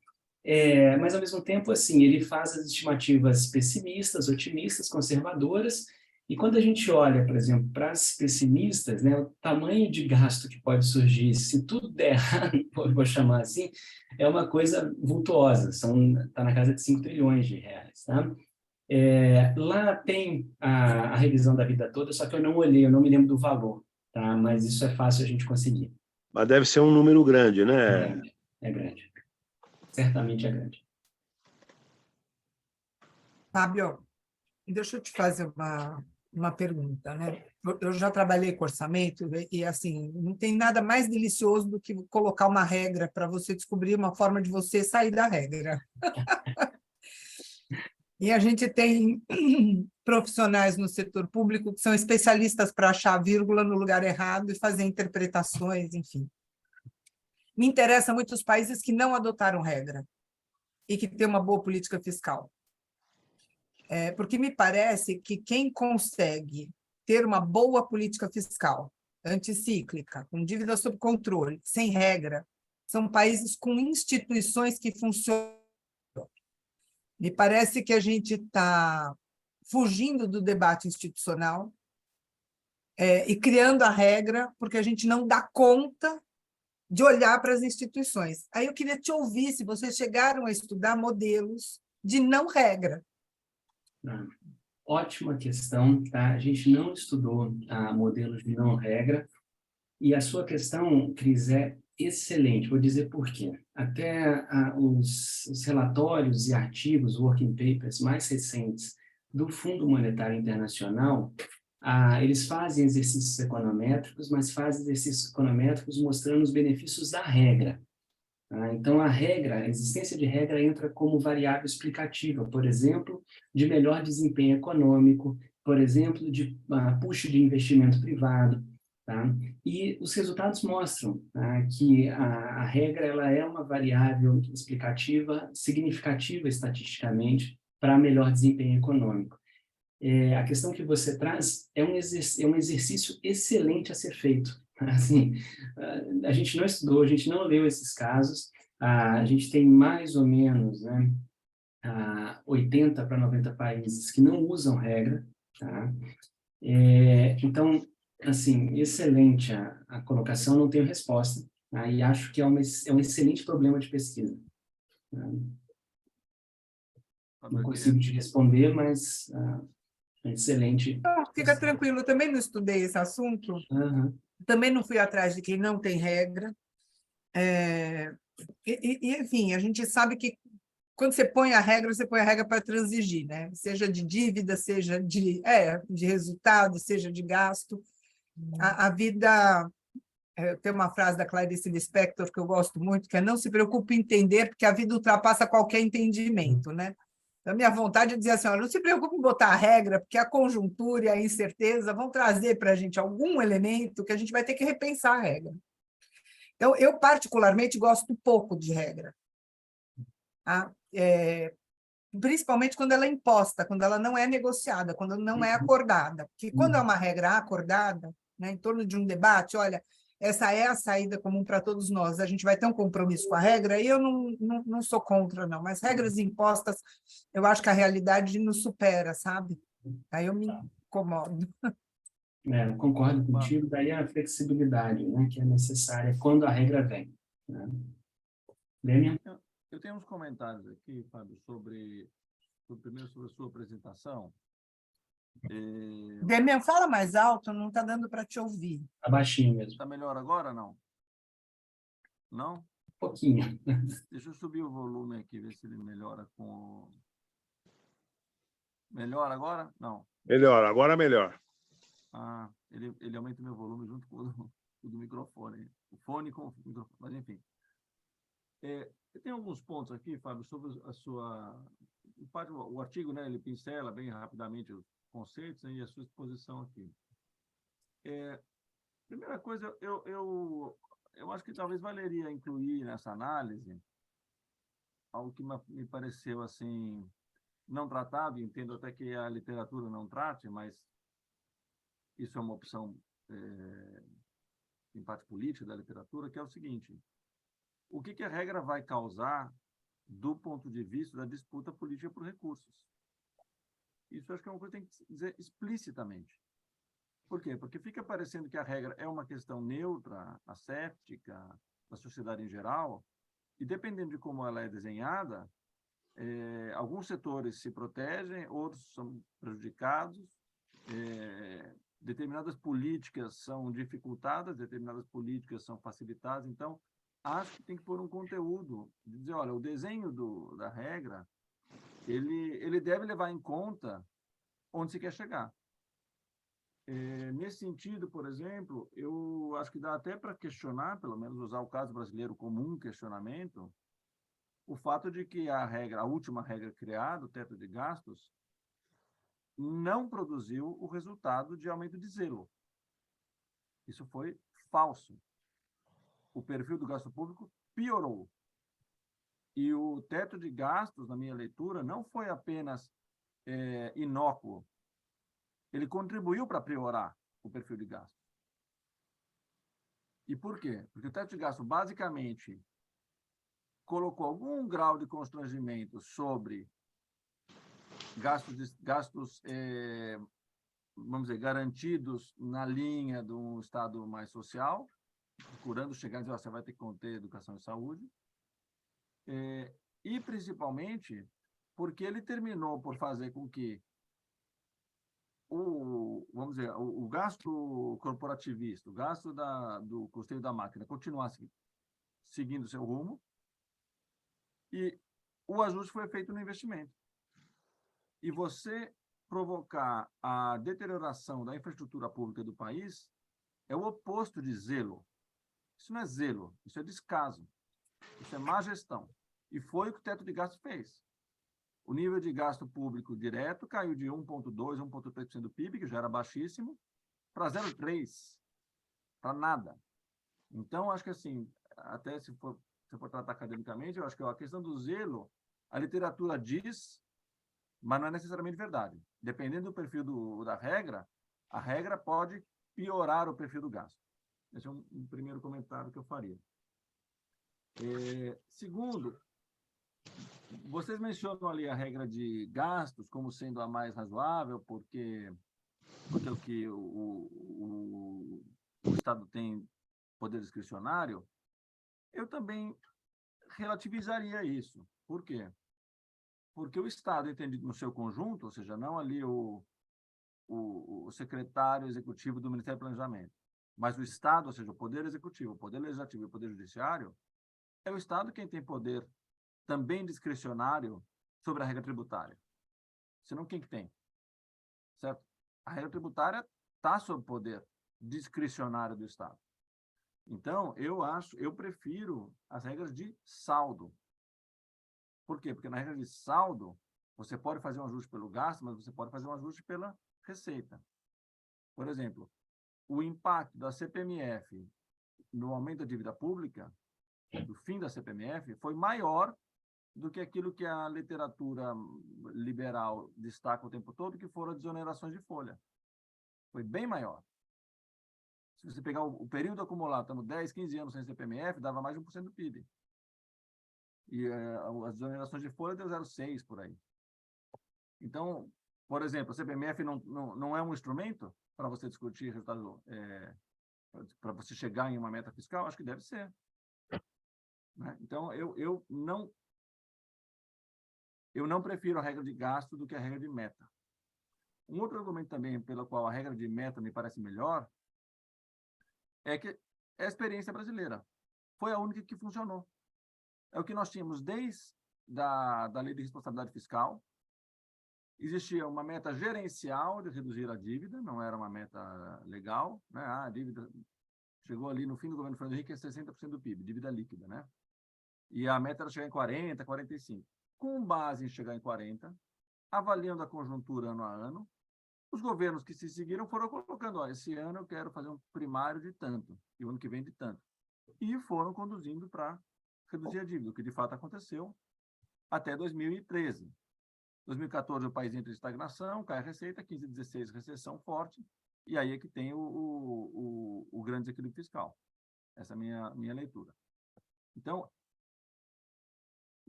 Mas, ao mesmo tempo, assim, ele faz as estimativas pessimistas, otimistas, conservadoras, e quando a gente olha, por exemplo, para as pessimistas, né, o tamanho de gasto que pode surgir, se tudo der errado, vou chamar assim, é uma coisa vultuosa, está na casa de 5 trilhões de reais. Tá? Lá tem a revisão da vida toda, só que eu não olhei, eu não me lembro do valor, tá? Mas isso é fácil a gente conseguir. Mas deve ser um número grande, né? É grande. Certamente é grande. Fábio, deixa eu te fazer uma pergunta, né? Eu já trabalhei com orçamento e, assim, não tem nada mais delicioso do que colocar uma regra para você descobrir uma forma de você sair da regra. E a gente tem profissionais no setor público que são especialistas para achar vírgula no lugar errado e fazer interpretações, enfim. Me interessa muito os países que não adotaram regra e que têm uma boa política fiscal. Porque me parece que quem consegue ter uma boa política fiscal, anticíclica, com dívida sob controle, sem regra, são países com instituições que funcionam. Me parece que a gente está fugindo do debate institucional e criando a regra, porque a gente não dá conta de olhar para as instituições. Aí eu queria te ouvir se vocês chegaram a estudar modelos de não regra. Ótima questão, tá? A gente não estudou modelos de não regra, e a sua questão, Cris, é excelente. Vou dizer por quê. Até os relatórios e artigos, working papers mais recentes do Fundo Monetário Internacional, eles fazem exercícios econométricos, mas fazem exercícios econométricos mostrando os benefícios da regra. Então, a existência de regra entra como variável explicativa, por exemplo, de melhor desempenho econômico, por exemplo, de push de investimento privado. Tá? E os resultados mostram que a regra ela é uma variável explicativa significativa estatisticamente para melhor desempenho econômico. A questão que você traz é um exercício excelente a ser feito. Assim, a gente não estudou, a gente não leu esses casos, a gente tem mais ou menos 80 para 90 países que não usam regra. Tá? Então, assim, excelente a colocação, não tenho resposta, tá? E acho que é um excelente problema de pesquisa. Tá? Não consigo te responder, mas excelente. Fica tranquilo, eu também não estudei esse assunto, também não fui atrás de quem não tem regra. Enfim, a gente sabe que quando você põe a regra para transigir, né? Seja de dívida, seja de resultado, seja de gasto. A vida... Tem uma frase da Clarice Lispector que eu gosto muito, que é: não se preocupe em entender, porque a vida ultrapassa qualquer entendimento, né? A minha vontade é dizer assim: não se preocupe em botar a regra, porque a conjuntura e a incerteza vão trazer para a gente algum elemento que a gente vai ter que repensar a regra. Então, eu particularmente gosto pouco de regra. Tá? Principalmente quando ela é imposta, quando ela não é negociada, quando não é acordada. Porque quando é uma regra acordada, né, em torno de um debate, olha, essa é a saída comum para todos nós, a gente vai ter um compromisso com a regra, e eu não sou contra, não, mas regras impostas, eu acho que a realidade nos supera, sabe? Aí eu me incomodo. Eu concordo contigo, daí a flexibilidade, né, que é necessária quando a regra vem. Né? Demian? Eu tenho uns comentários aqui, Fábio, primeiro sobre a sua apresentação. Demian, fala mais alto, não está dando para te ouvir. Está baixinho mesmo. Está melhor agora, não? Não? Um pouquinho. Deixa eu subir o volume aqui, ver se ele melhora com... Melhor agora? Não. Melhor, agora melhor. Ele aumenta o meu volume junto com o do microfone. O fone com o microfone, mas enfim. Tem alguns pontos aqui, Fábio, sobre a sua... O artigo, né, ele pincela bem rapidamente os conceitos, né, e a sua exposição aqui. Primeira coisa, eu acho que talvez valeria incluir nessa análise algo que me pareceu assim não tratado, entendo até que a literatura não trate, mas isso é uma opção em parte política da literatura, que é o seguinte: o que a regra vai causar do ponto de vista da disputa política por recursos? Isso acho que é uma coisa que tem que dizer explicitamente. Por quê? Porque fica parecendo que a regra é uma questão neutra, asséptica, da sociedade em geral, e dependendo de como ela é desenhada, alguns setores se protegem, outros são prejudicados, determinadas políticas são dificultadas, determinadas políticas são facilitadas. Então, acho que tem que pôr um conteúdo, de dizer, olha, o desenho da regra, ele deve levar em conta onde se quer chegar. Nesse sentido, por exemplo, eu acho que dá até para questionar, pelo menos usar o caso brasileiro como um questionamento, o fato de que a última regra criada, o teto de gastos, não produziu o resultado de aumento de zelo. Isso foi falso. O perfil do gasto público piorou. E o teto de gastos, na minha leitura, não foi apenas inócuo. Ele contribuiu para piorar o perfil de gasto. E por quê? Porque o teto de gasto, basicamente, colocou algum grau de constrangimento sobre gastos vamos dizer, garantidos na linha de um Estado mais social, procurando chegar e dizer, você vai ter que conter educação e saúde, e principalmente porque ele terminou por fazer com que vamos dizer, o gasto corporativista, o gasto do custeio da máquina continuasse seguindo seu rumo, e o ajuste foi feito no investimento. E você provocar a deterioração da infraestrutura pública do país é o oposto de zelo. Isso não é zelo, isso é descaso, isso é má gestão. E foi o que o teto de gasto fez. O nível de gasto público direto caiu de 1,2%, 1,3% do PIB, que já era baixíssimo, para 0,3%, para nada. Então, acho que assim, até se for tratar academicamente, eu acho que a questão do zelo, a literatura diz, mas não é necessariamente verdade. Dependendo do perfil da regra, a regra pode piorar o perfil do gasto. Esse é um primeiro comentário que eu faria. Segundo, vocês mencionam ali a regra de gastos como sendo a mais razoável, porque o que o Estado tem poder discricionário. Eu também relativizaria isso. Por quê? Porque o Estado, entendido no seu conjunto, ou seja, não ali o secretário executivo do Ministério do Planejamento, mas o Estado, ou seja, o Poder Executivo, o Poder Legislativo e o Poder Judiciário, é o Estado quem tem poder também discricionário sobre a regra tributária. Senão, quem que tem? Certo? A regra tributária está sob poder discricionário do Estado. Então, eu prefiro as regras de saldo. Por quê? Porque na regra de saldo, você pode fazer um ajuste pelo gasto, mas você pode fazer um ajuste pela receita. Por exemplo, o impacto da CPMF no aumento da dívida pública, do fim da CPMF, foi maior do que aquilo que a literatura liberal destaca o tempo todo, que foram as desonerações de folha. Foi bem maior. Se você pegar o período acumulado, estamos 10, 15 anos sem CPMF, dava mais de 1% do PIB. E as desonerações de folha deu 0,6% por aí. Então, por exemplo, a CPMF não é um instrumento para você discutir resultado, para você chegar em uma meta fiscal? Acho que deve ser. Né? Então, eu não prefiro a regra de gasto do que a regra de meta. Um outro argumento também pelo qual a regra de meta me parece melhor é que é a experiência brasileira. Foi a única que funcionou. É o que nós tínhamos desde da Lei de Responsabilidade Fiscal. Existia uma meta gerencial de reduzir a dívida, não era uma meta legal. Né? A dívida chegou ali no fim do governo Fernando Henrique a 60% do PIB, dívida líquida. Né? E a meta era chegar em 40%, 45%. Com base em chegar em 40%, avaliando a conjuntura ano a ano, os governos que se seguiram foram colocando, esse ano eu quero fazer um primário de tanto, e o ano que vem de tanto. E foram conduzindo para reduzir a dívida, o que de fato aconteceu até 2013. 2014 o país entra em estagnação, cai a receita, 15, 16 recessão forte, e aí é que tem o grande desequilíbrio fiscal. Essa é a minha leitura. Então,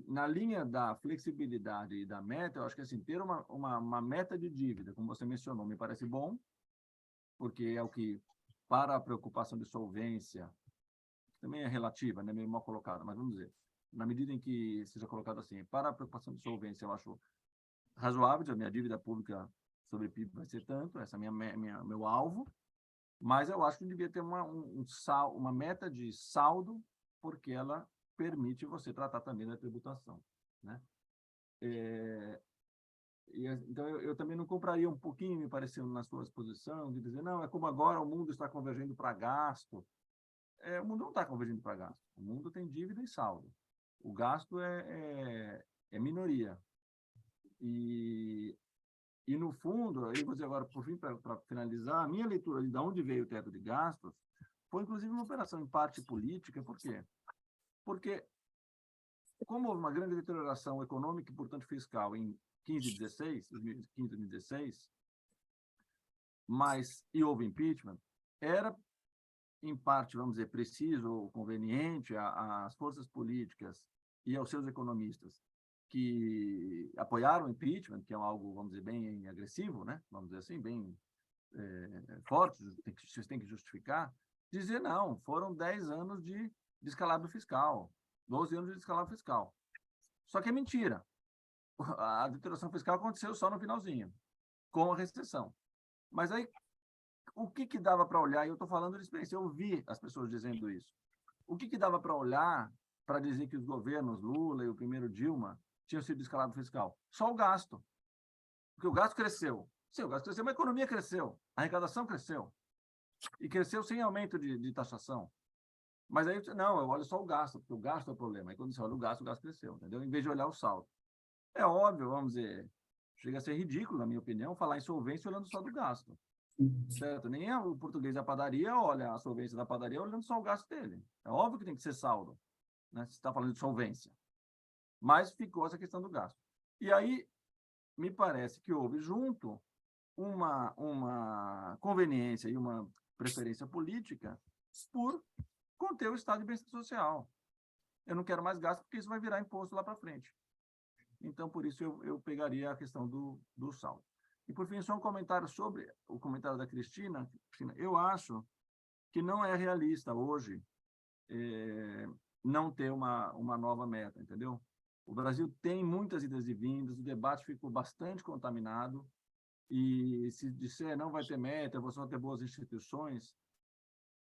na linha da flexibilidade e da meta, eu acho que assim, ter uma meta de dívida, como você mencionou, me parece bom, porque é o que, para a preocupação de solvência, que também é relativa, né, meio mal colocada, mas vamos dizer, na medida em que seja colocado assim, para a preocupação de solvência, eu acho razoável, a minha dívida pública sobre PIB vai ser tanto, essa é meu alvo, mas eu acho que devia ter uma meta de saldo, porque ela permite você tratar também da tributação. Né? Então, eu também não compraria um pouquinho, me pareceu, na sua exposição, de dizer, não, é como agora o mundo está convergendo para gasto. O mundo não está convergindo para gasto. O mundo tem dívida e saldo. O gasto é minoria. E no fundo, eu vou dizer agora, por fim, para finalizar, a minha leitura de onde veio o teto de gastos foi, inclusive, uma operação em parte política. Por quê? Porque, como houve uma grande deterioração econômica e, portanto, fiscal em 2015, 2016, e houve impeachment, era, em parte, vamos dizer, preciso ou conveniente às forças políticas e aos seus economistas que apoiaram o impeachment, que é algo, vamos dizer, bem agressivo, né? Vamos dizer assim, bem fortes, vocês têm que justificar, dizer não, foram 10 anos de descalabro fiscal, 12 anos de descalabro fiscal. Só que é mentira. A deterioração fiscal aconteceu só no finalzinho, com a recessão. Mas aí, o que dava para olhar, e eu estou falando de experiência, eu ouvi as pessoas dizendo isso, o que dava para olhar para dizer que os governos Lula e o primeiro Dilma tinham sido descalabro fiscal? Só o gasto. Porque o gasto cresceu. Sim, o gasto cresceu, mas a economia cresceu, a arrecadação cresceu. E cresceu sem aumento de taxação. Mas aí, não, eu olho só o gasto, porque o gasto é o problema. Aí quando você olha o gasto cresceu, entendeu? Em vez de olhar o saldo. É óbvio, vamos dizer, chega a ser ridículo, na minha opinião, falar em solvência olhando só do gasto. Certo? Nem o português da padaria olha a solvência da padaria olhando só o gasto dele. É óbvio que tem que ser saldo, né? Se está falando de solvência. Mas ficou essa questão do gasto. E aí, me parece que houve junto uma conveniência e uma preferência política por conter o estado de bem-estar social. Eu não quero mais gasto porque isso vai virar imposto lá para frente. Então, por isso, eu pegaria a questão do saldo. E, por fim, só um comentário sobre o comentário da Cristina. Eu acho que não é realista hoje não ter uma nova meta, entendeu? O Brasil tem muitas idas e vindas, o debate ficou bastante contaminado, e se disser não vai ter meta, você vai ter boas instituições,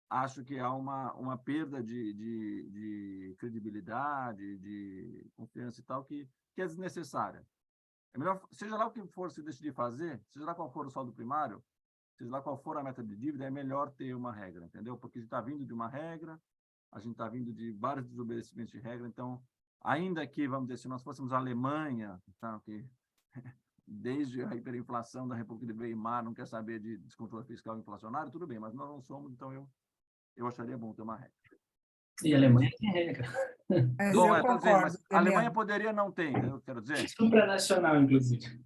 acho que há uma perda de credibilidade, de confiança e tal, que é desnecessária. É melhor, seja lá o que for se decidir fazer, seja lá qual for o saldo primário, seja lá qual for a meta de dívida, é melhor ter uma regra, entendeu? Porque a gente está vindo de uma regra, a gente está vindo de vários desobedecimentos de regra, então, ainda que, vamos dizer, se nós fôssemos a Alemanha, tá, que desde a hiperinflação da República de Weimar não quer saber de descontrole fiscal inflacionário, tudo bem, mas nós não somos, então eu acharia bom ter uma regra. E a Alemanha tem regra. Bom, eu concordo, mas a Alemanha poderia não ter, eu quero dizer. Supranacional, inclusive.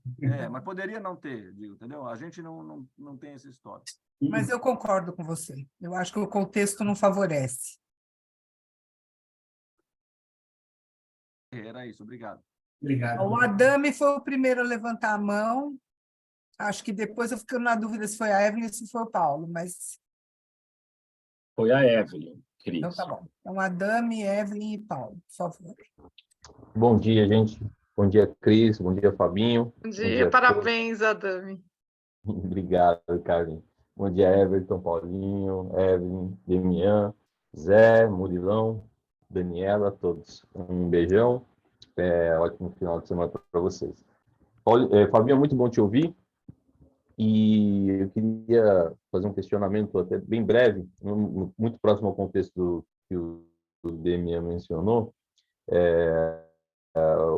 Mas poderia não ter, digo, entendeu? A gente não tem essa história. Mas eu concordo com você. Eu acho que o contexto não favorece. Era isso, obrigado. Obrigado. O Adame foi o primeiro a levantar a mão. Acho que depois eu fico na dúvida se foi a Evelyn ou se foi o Paulo, mas... Foi a Evelyn, Cris. Então tá bom. Então, Adame, Evelyn e Paulo, por favor. Bom dia, gente. Bom dia, Cris. Bom dia, Fabinho. Bom dia, parabéns, Adame. Obrigado, Carlinhos. Bom dia, Everton, Paulinho, Evelyn, Demian, Zé, Murilão, Daniela, todos. Um beijão. Ótimo final de semana para vocês. Fabinho, muito bom te ouvir. E eu queria fazer um questionamento até bem breve, muito próximo ao contexto que o Demian mencionou.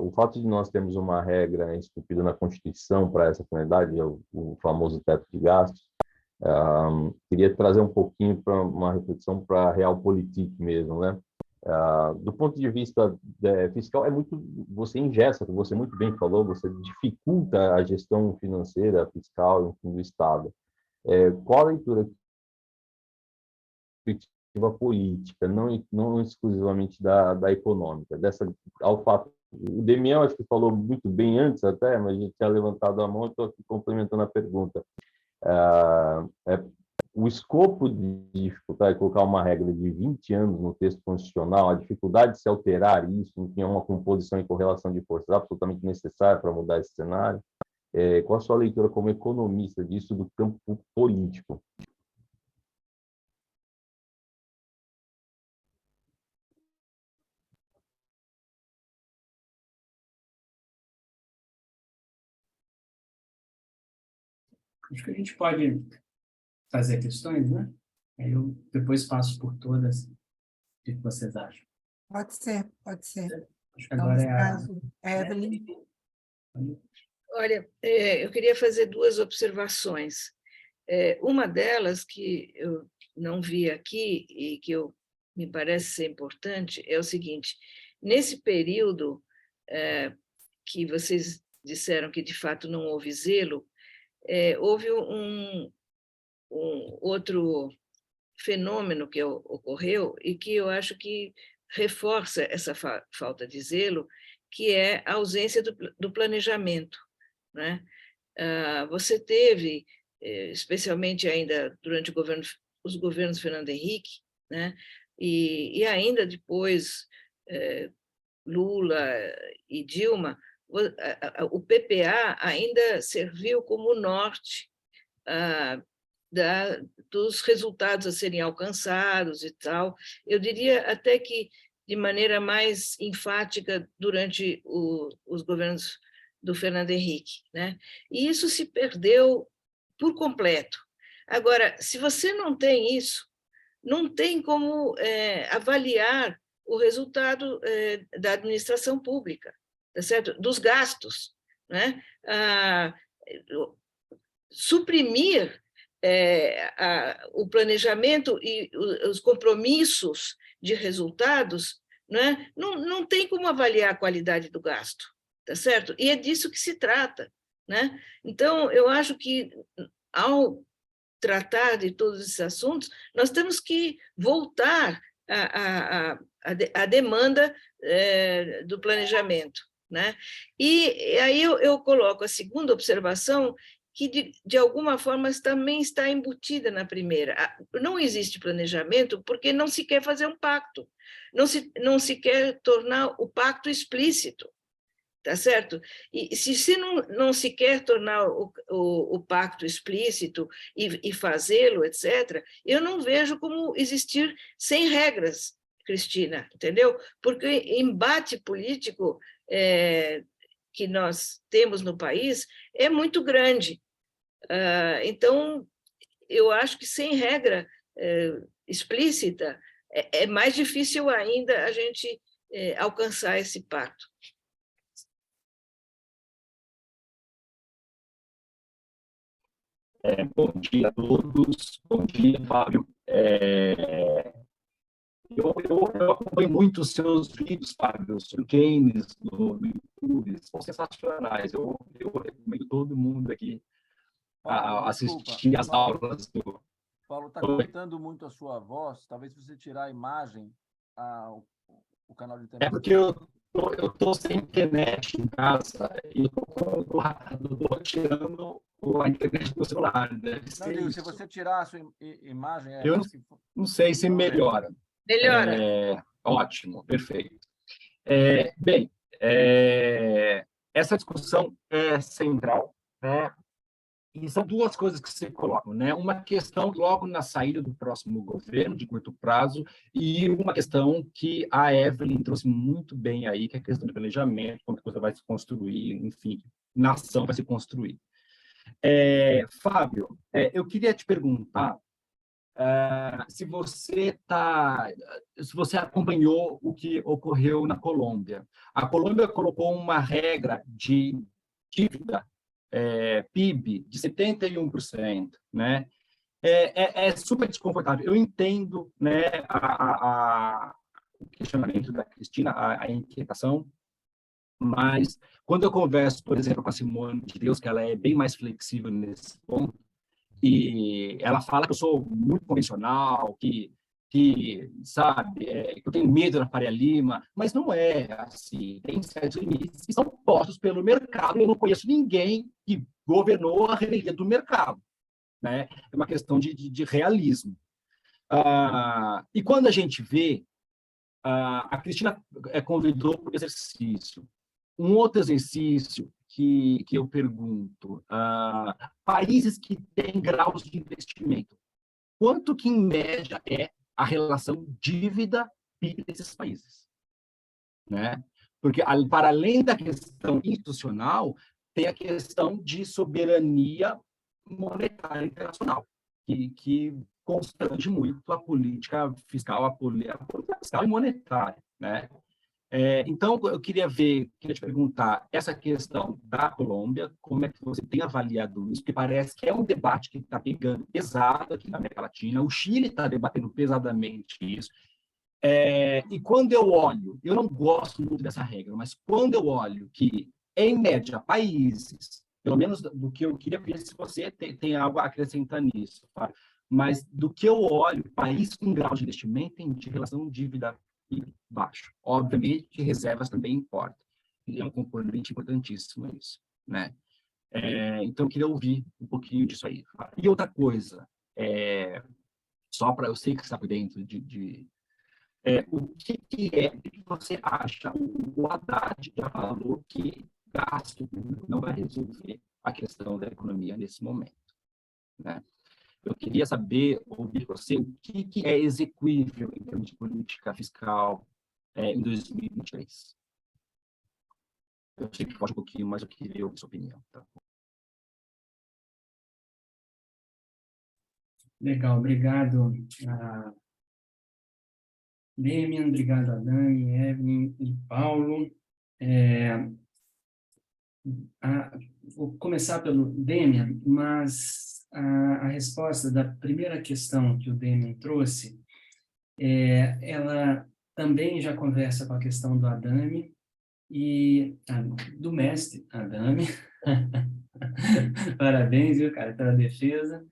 O fato de nós termos uma regra esculpida na Constituição para essa finalidade, o famoso teto de gastos, queria trazer um pouquinho para uma reflexão para a realpolitik mesmo, né? Do ponto de vista fiscal, você engessa, como você muito bem falou, você dificulta a gestão financeira, fiscal, enfim, do Estado. Qual a leitura política, não exclusivamente da econômica, ao fato, o Demian acho que falou muito bem antes até, mas a gente tinha levantado a mão e estou aqui complementando a pergunta. O escopo de dificultar e colocar uma regra de 20 anos no texto constitucional, a dificuldade de se alterar isso, enfim, é uma composição e correlação de forças absolutamente necessária para mudar esse cenário. Qual a sua leitura como economista disso do campo político? Acho que a gente pode fazer questões, né? Aí eu depois passo por todas. O que vocês acham? Pode ser, pode ser. Acho que agora é a... Evelyn. Olha, eu queria fazer duas observações. Uma delas, que eu não vi aqui e que me parece ser importante, é o seguinte: nesse período que vocês disseram que, de fato, não houve zelo, houve um outro fenômeno que ocorreu e que eu acho que reforça essa falta de zelo, que é a ausência do planejamento, né? Você teve especialmente ainda durante os governos Fernando Henrique, né? E ainda depois Lula e Dilma, o PPA ainda serviu como norte dos resultados a serem alcançados e tal. Eu diria até que de maneira mais enfática durante os governos do Fernando Henrique, né? E isso se perdeu por completo. Agora, se você não tem isso, não tem como avaliar o resultado da administração pública, tá certo? Dos gastos, né? Suprimir o planejamento e os compromissos de resultados, né? Não tem como avaliar a qualidade do gasto, tá certo? E é disso que se trata, né? Então, eu acho que, ao tratar de todos esses assuntos, nós temos que voltar à demanda do planejamento, né? E aí eu coloco a segunda observação, que, de alguma forma, também está embutida na primeira. Não existe planejamento porque não se quer fazer um pacto, não se quer tornar o pacto explícito, tá certo? E se não se quer tornar o pacto explícito e fazê-lo, etc., eu não vejo como existir sem regras, Cristina, entendeu? Porque embate político que nós temos no país é muito grande. Então, eu acho que sem regra explícita é mais difícil ainda a gente alcançar esse pacto. Bom dia a todos, bom dia, Fábio. Eu acompanho muito os seus vídeos, Fábio, os games no YouTube, são sensacionais. Eu recomendo todo mundo aqui a assistir as aulas do... Paulo, está cortando muito a sua voz, talvez se você tirar a imagem, o canal de internet... É porque eu estou sem internet em casa e eu estou tirando a internet do celular. Não, digo, se você tirar a sua imagem... Eu não sei se melhora. Melhora. Ótimo, perfeito. Bem, essa discussão é central, né? E são duas coisas que se colocam, né? Uma questão logo na saída do próximo governo, de curto prazo, e uma questão que a Evelyn trouxe muito bem aí, que é a questão de planejamento, como a coisa vai se construir, enfim, nação vai se construir. Fábio, eu queria te perguntar se você acompanhou o que ocorreu na Colômbia. A Colômbia colocou uma regra de dívida PIB de 71%, né? É super desconfortável. Eu entendo, né, o questionamento da Cristina, a inquietação, mas quando eu converso, por exemplo, com a Simone de Deus, que ela é bem mais flexível nesse ponto, e ela fala que eu sou muito convencional, que sabe, que eu tenho medo da Faria Lima, mas não é assim. Tem certos limites que são postos pelo mercado. Eu não conheço ninguém que governou a revelia do mercado, né? É uma questão de realismo. E quando a gente vê, a Cristina convidou para o exercício. Um outro exercício que eu pergunto, países que têm graus de investimento, quanto que, em média, é a relação dívida-PIB desses países, né? Porque, para além da questão institucional, tem a questão de soberania monetária internacional, que constrange muito a política fiscal, a política fiscal e monetária, né? Então, eu queria te perguntar essa questão da Colômbia, como é que você tem avaliado isso, porque parece que é um debate que está pegando pesado aqui na América Latina, o Chile está debatendo pesadamente isso, e quando eu olho, eu não gosto muito dessa regra, mas quando eu olho que, em média, países, pelo menos do que eu queria ver se você tem algo a acrescentar nisso, tá? Mas do que eu olho, país com grau de investimento tem de relação dívida baixo. Obviamente, reservas também importam. E é um componente importantíssimo isso, né? Então, eu queria ouvir um pouquinho disso aí. E outra coisa, só para eu sei que você está por dentro o que você acha? O Haddad já falou que gasto público não vai resolver a questão da economia nesse momento, né? Eu queria saber, ouvir você, o que é execuível em termos de política fiscal em 2023. Eu sei que foge um pouquinho, mas eu queria ouvir sua opinião. Tá? Legal, obrigado, Demian, obrigado a Dani, Evelyn e Paulo. Vou começar pelo Demian, mas a resposta da primeira questão que o Demian trouxe, ela também já conversa com a questão do Adame e do mestre Adame. Parabéns, viu, cara, pela defesa.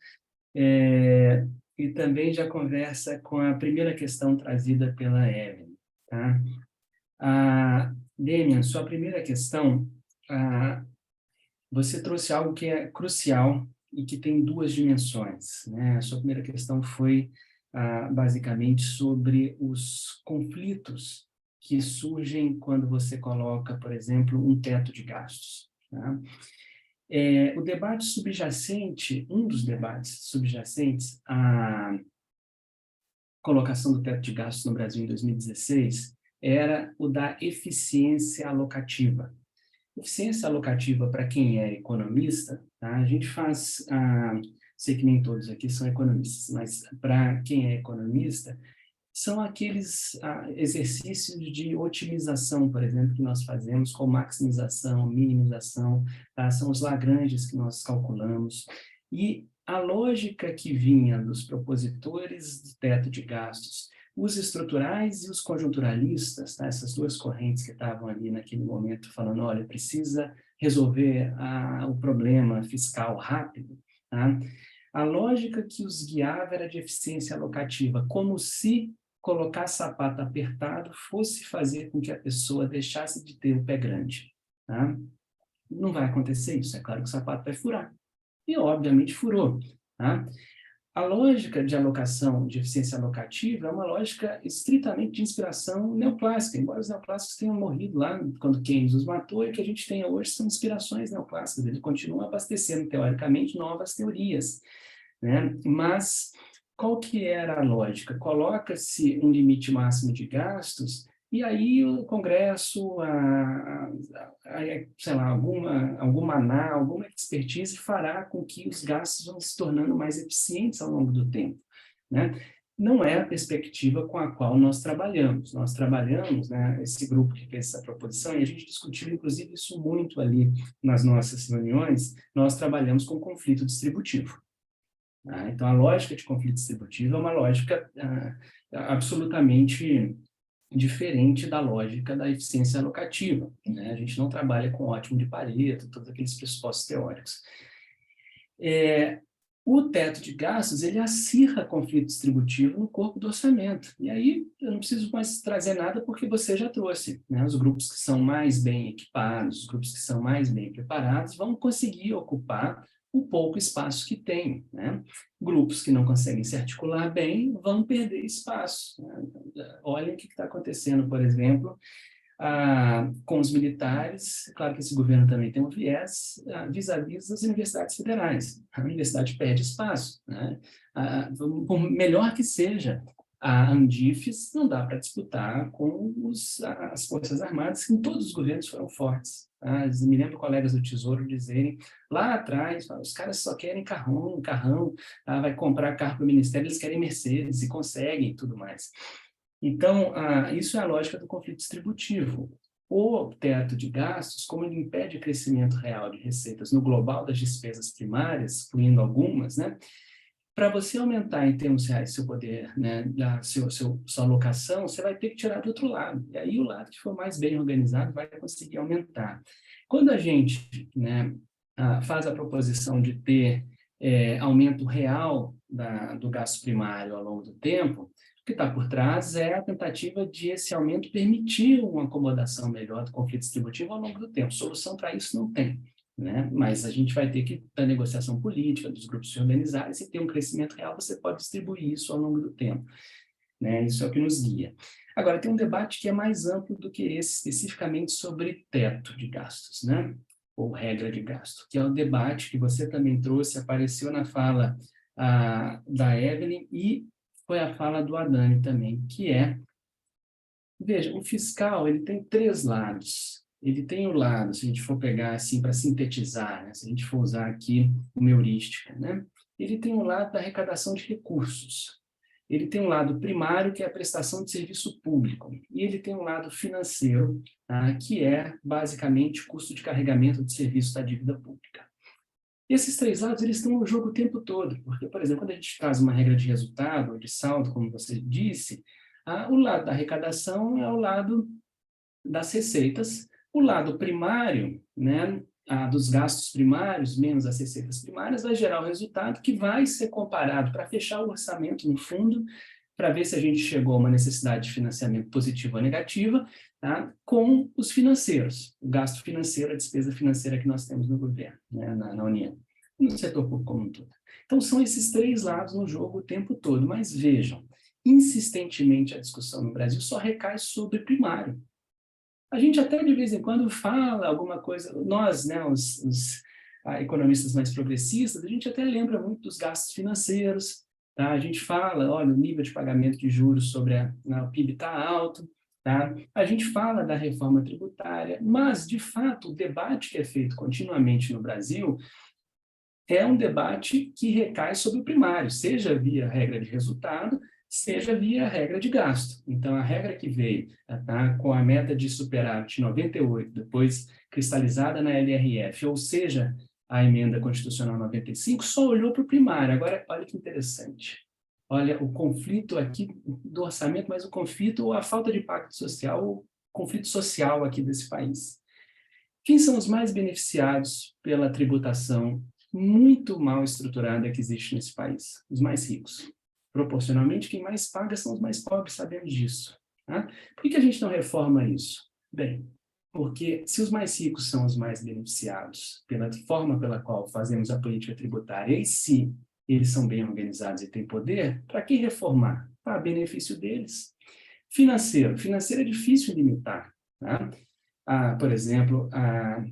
E também já conversa com a primeira questão trazida pela Evelyn. Tá? Demian, sua primeira questão, você trouxe algo que é crucial e que tem duas dimensões, né? A sua primeira questão foi, basicamente, sobre os conflitos que surgem quando você coloca, por exemplo, um teto de gastos. Tá? O debate subjacente, um dos debates subjacentes à colocação do teto de gastos no Brasil em 2016 era o da eficiência alocativa. Eficiência alocativa, para quem é economista, tá? A gente faz, sei que nem todos aqui são economistas, mas para quem é economista, são aqueles exercícios de otimização, por exemplo, que nós fazemos com maximização, minimização, tá? São os Lagranges que nós calculamos. E a lógica que vinha dos propositores do teto de gastos, os estruturais e os conjunturalistas, tá? Essas duas correntes que estavam ali naquele momento falando, olha, precisa resolver o problema fiscal rápido, tá? A lógica que os guiava era de eficiência alocativa, como se colocar sapato apertado fosse fazer com que a pessoa deixasse de ter o pé grande. Tá? Não vai acontecer isso, é claro que o sapato vai furar. E, obviamente, furou. Tá? A lógica de alocação, de eficiência alocativa, é uma lógica estritamente de inspiração neoclássica, embora os neoclássicos tenham morrido lá quando Keynes os matou, e o que a gente tem hoje são inspirações neoclássicas, ele continua abastecendo, teoricamente, novas teorias. Né? Mas qual que era a lógica? Coloca-se um limite máximo de gastos e aí o Congresso, sei lá, alguma expertise fará com que os gastos vão se tornando mais eficientes ao longo do tempo. Né? Não é a perspectiva com a qual nós trabalhamos. Nós trabalhamos, né, esse grupo que fez essa proposição, e a gente discutiu, inclusive, isso muito ali nas nossas reuniões, nós trabalhamos com conflito distributivo. Então, a lógica de conflito distributivo é uma lógica absolutamente diferente da lógica da eficiência alocativa. Né? A gente não trabalha com ótimo de Pareto, todos aqueles pressupostos teóricos. O teto de gastos, ele acirra conflito distributivo no corpo do orçamento. E aí, eu não preciso mais trazer nada porque você já trouxe. Né? Os grupos que são mais bem equipados, os grupos que são mais bem preparados, vão conseguir ocupar o pouco espaço que tem. Né? Grupos que não conseguem se articular bem vão perder espaço. Né? Olha o que está acontecendo, por exemplo, com os militares. Claro que esse governo também tem um viés vis-à-vis das universidades federais. A universidade perde espaço. Né? Por melhor que seja, a Andifes não dá para disputar com as Forças Armadas, que em todos os governos foram fortes. Me lembro colegas do Tesouro dizerem, lá atrás, os caras só querem carrão, vai comprar carro para o Ministério, eles querem Mercedes, e conseguem e tudo mais. Então, isso é a lógica do conflito distributivo. O teto de gastos, como ele impede o crescimento real de receitas no global das despesas primárias, excluindo algumas, né? Para você aumentar em termos reais seu poder, né, sua alocação, você vai ter que tirar do outro lado. E aí o lado que for mais bem organizado vai conseguir aumentar. Quando a gente, né, faz a proposição de ter aumento real do gasto primário ao longo do tempo, o que está por trás é a tentativa de esse aumento permitir uma acomodação melhor do conflito distributivo ao longo do tempo. Solução para isso não tem. né? Mas a gente vai ter que, da negociação política, dos grupos se organizarem, se tem um crescimento real, você pode distribuir isso ao longo do tempo, né? Isso é o que nos guia. Agora, tem um debate que é mais amplo do que esse, especificamente sobre teto de gastos, né? Ou regra de gasto, que é o debate que você também trouxe, apareceu na fala da Evelyn e foi a fala do Adani também, que é, veja, o fiscal ele tem 3 lados. Ele tem o lado, se a gente for pegar assim para sintetizar, né? Se a gente for usar aqui uma heurística, né? Ele tem o lado da arrecadação de recursos. Ele tem um lado primário, que é a prestação de serviço público, e ele tem um lado financeiro, que é, basicamente, custo de carregamento de serviço da dívida pública. Esses 3 lados, eles estão no jogo o tempo todo, porque, por exemplo, quando a gente faz uma regra de resultado, ou de saldo, como você disse, o lado da arrecadação é o lado das receitas, o lado primário, né, dos gastos primários, menos as receitas primárias, vai gerar o resultado que vai ser comparado para fechar o orçamento no fundo, para ver se a gente chegou a uma necessidade de financiamento positiva ou negativa, tá, com os financeiros, o gasto financeiro, a despesa financeira que nós temos no governo, né, na União, e no setor público como um todo. Então, são esses 3 lados no jogo o tempo todo, mas vejam, insistentemente a discussão no Brasil só recai sobre primário. A gente até de vez em quando fala alguma coisa, nós, né, os economistas mais progressistas, a gente até lembra muito dos gastos financeiros, tá? A gente fala, olha, o nível de pagamento de juros sobre o PIB está alto, tá? A gente fala da reforma tributária, mas, de fato, o debate que é feito continuamente no Brasil é um debate que recai sobre o primário, seja via regra de resultado, seja via regra de gasto. Então, a regra que veio, tá, com a meta de superávit 98, depois cristalizada na LRF, ou seja, a emenda constitucional 95, só olhou para o primário. Agora, olha que interessante. Olha o conflito aqui do orçamento, mas o conflito ou a falta de pacto social, o conflito social aqui desse país. Quem são os mais beneficiados pela tributação muito mal estruturada que existe nesse país? Os mais ricos. Proporcionalmente, quem mais paga são os mais pobres, sabemos disso. Tá? Por que a gente não reforma isso? Bem, porque se os mais ricos são os mais beneficiados pela forma pela qual fazemos a política tributária, e se eles são bem organizados e têm poder, para que reformar? Para benefício deles. Financeiro. Financeiro é difícil limitar. Tá? Por exemplo, a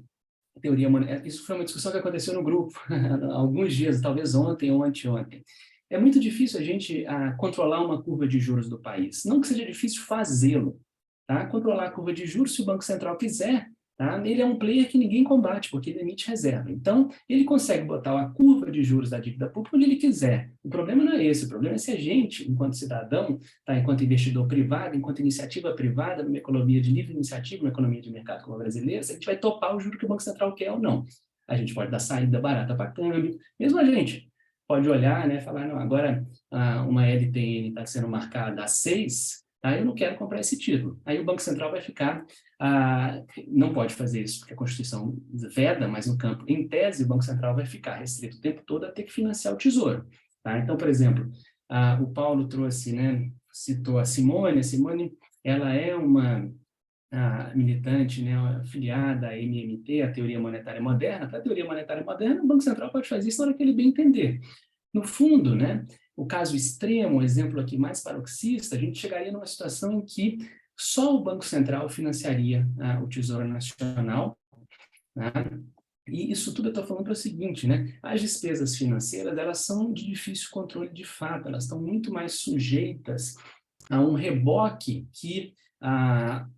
teoria monetária, isso foi uma discussão que aconteceu no grupo há alguns dias, talvez ontem ou anteontem. É muito difícil a gente controlar uma curva de juros do país. Não que seja difícil fazê-lo. Tá? Controlar a curva de juros, se o Banco Central quiser, tá? Ele é um player que ninguém combate, porque ele emite reserva. Então, ele consegue botar a curva de juros da dívida pública onde ele quiser. O problema não é esse. O problema é se a gente, enquanto cidadão, tá? Enquanto investidor privado, enquanto iniciativa privada, numa economia de livre iniciativa, uma economia de mercado como a brasileira, se a gente vai topar o juro que o Banco Central quer ou não. A gente pode dar saída barata para câmbio. Mesmo a gente pode olhar, né, falar, não, agora uma LTN está sendo marcada a 6, tá, eu não quero comprar esse título. Aí o Banco Central vai ficar, não pode fazer isso, porque a Constituição veda, mas no campo, em tese, o Banco Central vai ficar restrito o tempo todo a ter que financiar o Tesouro. Tá? Então, por exemplo, o Paulo trouxe, né, citou a Simone, ela é uma militante, né, afiliada à MMT, a Teoria Monetária Moderna. Para a Teoria Monetária Moderna, o Banco Central pode fazer isso na hora que ele bem entender. No fundo, né, o caso extremo, o exemplo aqui mais paroxista, a gente chegaria numa situação em que só o Banco Central financiaria o Tesouro Nacional, né? E isso tudo eu estou falando para o seguinte, né? As despesas financeiras, elas são de difícil controle de fato, elas estão muito mais sujeitas a um reboque que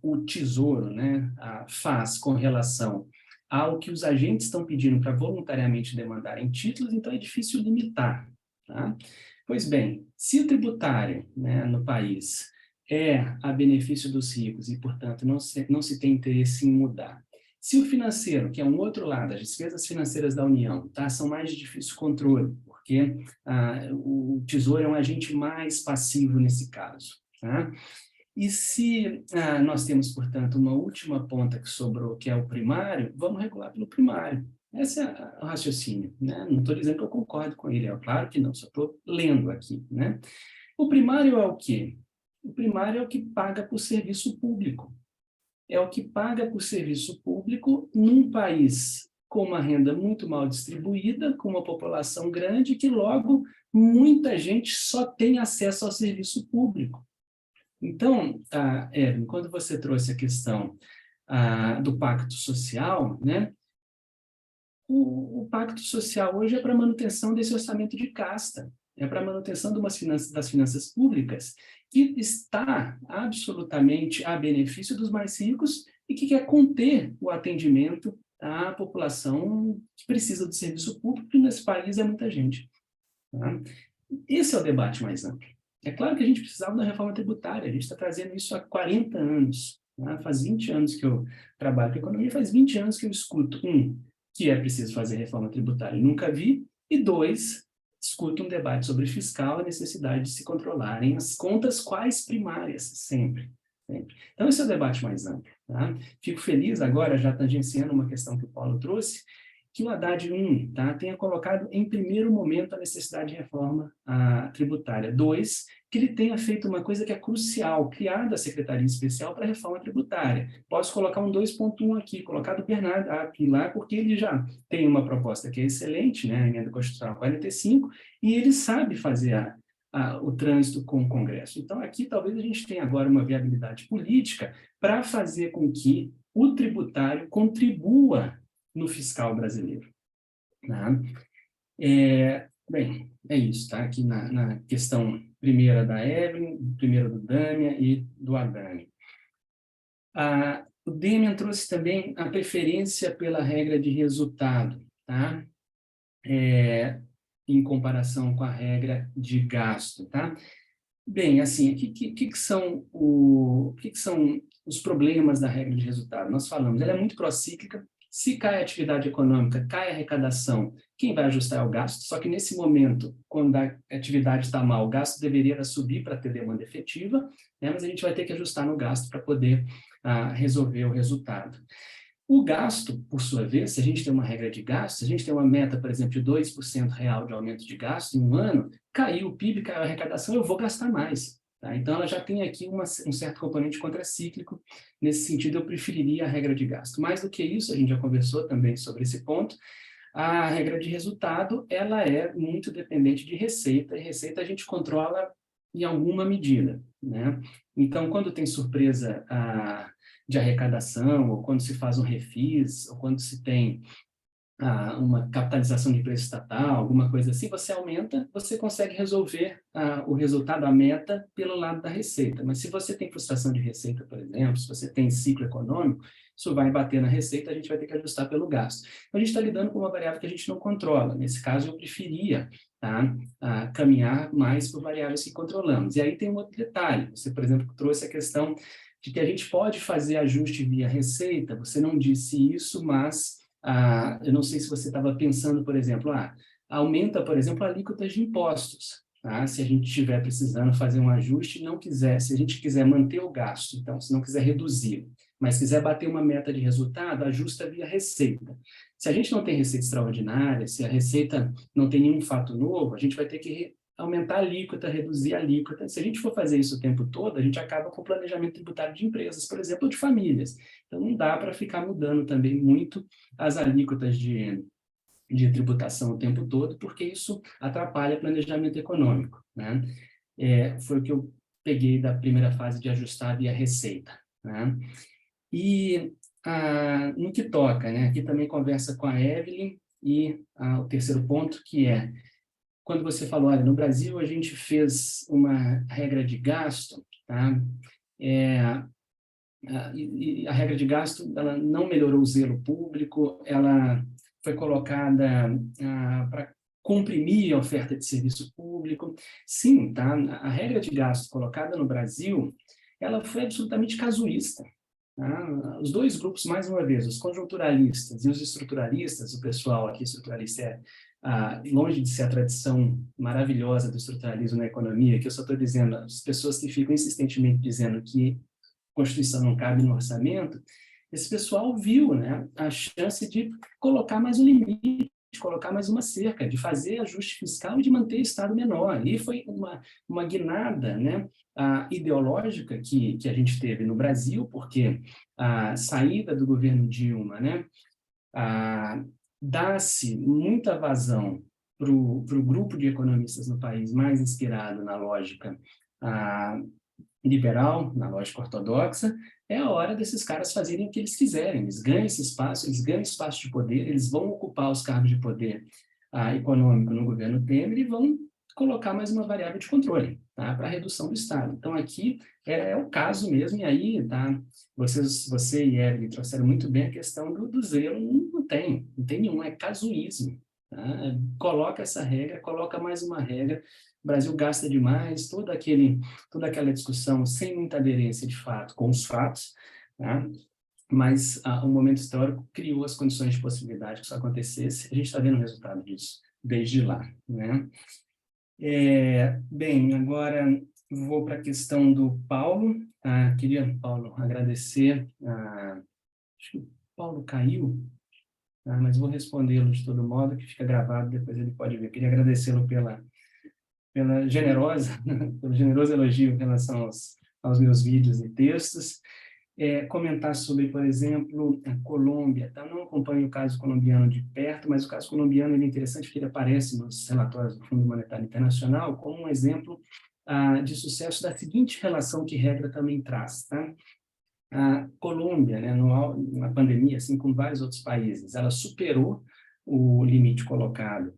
o Tesouro, né, faz com relação ao que os agentes estão pedindo para voluntariamente demandar em títulos, então é difícil limitar. Tá? Pois bem, se o tributário, né, no país é a benefício dos ricos e, portanto, não se tem interesse em mudar, se o financeiro, que é um outro lado, as despesas financeiras da União, tá, são mais de difícil controle, porque o Tesouro é um agente mais passivo nesse caso. Tá? E se nós temos, portanto, uma última ponta que sobrou, que é o primário, vamos regular pelo primário. Esse é o raciocínio. Né? Não estou dizendo que eu concordo com ele, é claro que não, só estou lendo aqui. Né? O primário é o quê? O primário é o que paga por serviço público. É o que paga por serviço público num país com uma renda muito mal distribuída, com uma população grande, que logo muita gente só tem acesso ao serviço público. Então, Evelyn, quando você trouxe a questão do pacto social, né, o pacto social hoje é para a manutenção desse orçamento de casta, é para a manutenção das finanças públicas, que está absolutamente a benefício dos mais ricos e que quer conter o atendimento à população que precisa do serviço público, que nesse país é muita gente. Tá? Esse é o debate mais amplo. É claro que a gente precisava da reforma tributária, a gente está trazendo isso há 40 anos. Tá? Faz 20 anos que eu trabalho com economia, faz 20 anos que eu escuto, que é preciso fazer reforma tributária, nunca vi, e 2, escuto um debate sobre fiscal, a necessidade de se controlarem as contas quais primárias, sempre. Então, esse é o debate mais amplo. Tá? Fico feliz agora, já tangenciando uma questão que o Paulo trouxe, que o Haddad, tenha colocado em primeiro momento a necessidade de reforma tributária. 2, que ele tenha feito uma coisa que é crucial, criado a Secretaria Especial para a Reforma Tributária. Posso colocar um 2.1 aqui, colocar do Bernardo aqui lá, porque ele já tem uma proposta que é excelente, né, a Emenda Constitucional 45, e ele sabe fazer o trânsito com o Congresso. Então, aqui talvez a gente tenha agora uma viabilidade política para fazer com que o tributário contribua no fiscal brasileiro. Tá? Bem, é isso, tá? Aqui na questão primeira da Evelyn, primeira do Dâmia e do Adani. O Damian trouxe também a preferência pela regra de resultado, tá? Em comparação com a regra de gasto, tá? Bem, assim, o que são os problemas da regra de resultado? Nós falamos, ela é muito procíclica. Se cai a atividade econômica, cai a arrecadação, quem vai ajustar é o gasto, só que nesse momento, quando a atividade está mal, o gasto deveria subir para ter demanda efetiva, né, mas a gente vai ter que ajustar no gasto para poder resolver o resultado. O gasto, por sua vez, se a gente tem uma regra de gasto, se a gente tem uma meta, por exemplo, de 2% real de aumento de gasto em um ano, caiu o PIB, caiu a arrecadação, eu vou gastar mais. Tá? Então, ela já tem aqui um certo componente contracíclico. Nesse sentido, eu preferiria a regra de gasto. Mais do que isso, a gente já conversou também sobre esse ponto, a regra de resultado, ela é muito dependente de receita, e receita a gente controla em alguma medida. Né? Então, quando tem surpresa de arrecadação, ou quando se faz um refis, ou quando se tem uma capitalização de empresa estatal, alguma coisa assim, você aumenta, você consegue resolver o resultado, a meta, pelo lado da receita. Mas se você tem frustração de receita, por exemplo, se você tem ciclo econômico, isso vai bater na receita, a gente vai ter que ajustar pelo gasto. Então, a gente está lidando com uma variável que a gente não controla. Nesse caso, eu preferia caminhar mais por variáveis que controlamos. E aí tem um outro detalhe. Você, por exemplo, trouxe a questão de que a gente pode fazer ajuste via receita. Você não disse isso, mas eu não sei se você estava pensando, por exemplo, aumenta, por exemplo, alíquotas de impostos. Tá? Se a gente estiver precisando fazer um ajuste e não quiser, se a gente quiser manter o gasto, então, se não quiser reduzir, mas quiser bater uma meta de resultado, ajusta via receita. Se a gente não tem receita extraordinária, se a receita não tem nenhum fato novo, a gente vai ter que aumentar a alíquota, reduzir a alíquota. Se a gente for fazer isso o tempo todo, a gente acaba com o planejamento tributário de empresas, por exemplo, ou de famílias. Então, não dá para ficar mudando também muito as alíquotas de tributação o tempo todo, porque isso atrapalha o planejamento econômico. Né? Foi o que eu peguei da primeira fase de ajustar via receita. Né? E no que toca, né? Aqui também conversa com a Evelyn, e o terceiro ponto, que é quando você falou, olha, no Brasil a gente fez uma regra de gasto, tá? E a regra de gasto, ela não melhorou o zelo público, ela foi colocada para comprimir a oferta de serviço público. Sim, tá? A regra de gasto colocada no Brasil, ela foi absolutamente casuísta. Tá? Os dois grupos, mais uma vez, os conjunturalistas e os estruturalistas, o pessoal aqui estruturalista longe de ser a tradição maravilhosa do estruturalismo na economia, que eu só estou dizendo, as pessoas que ficam insistentemente dizendo que a Constituição não cabe no orçamento, esse pessoal viu, né, a chance de colocar mais um limite, de colocar mais uma cerca, de fazer ajuste fiscal e de manter o Estado menor. E foi uma guinada, né, ideológica que a gente teve no Brasil, porque a saída do governo Dilma, né, dá-se muita vazão para o grupo de economistas no país mais inspirado na lógica liberal, na lógica ortodoxa, é a hora desses caras fazerem o que eles quiserem. Eles ganham esse espaço, eles ganham espaço de poder, eles vão ocupar os cargos de poder econômico no governo Temer e vão colocar mais uma variável de controle, tá, para a redução do Estado. Então, aqui é o caso mesmo, e aí, tá, você e Evelyn trouxeram muito bem a questão do zelo. Não tem nenhum, é casuísmo. Tá? Coloca essa regra, coloca mais uma regra. O Brasil gasta demais, toda aquela discussão sem muita aderência, de fato, com os fatos, tá? Mas o momento histórico criou as condições de possibilidade que isso acontecesse. A gente está vendo o resultado disso desde lá, né? Bem, agora vou para a questão do Paulo. Queria, Paulo, agradecer. Acho que o Paulo caiu, mas vou respondê-lo de todo modo, que fica gravado, depois ele pode ver. Queria agradecê-lo pelo generoso elogio em relação aos meus vídeos e textos. Comentar sobre, por exemplo, a Colômbia. Tá? Não acompanho o caso colombiano de perto, mas o caso colombiano ele é interessante porque ele aparece nos relatórios do Fundo Monetário Internacional como um exemplo de sucesso da seguinte relação que regra também traz. Tá? A Colômbia, né, na pandemia, assim como vários outros países, ela superou o limite colocado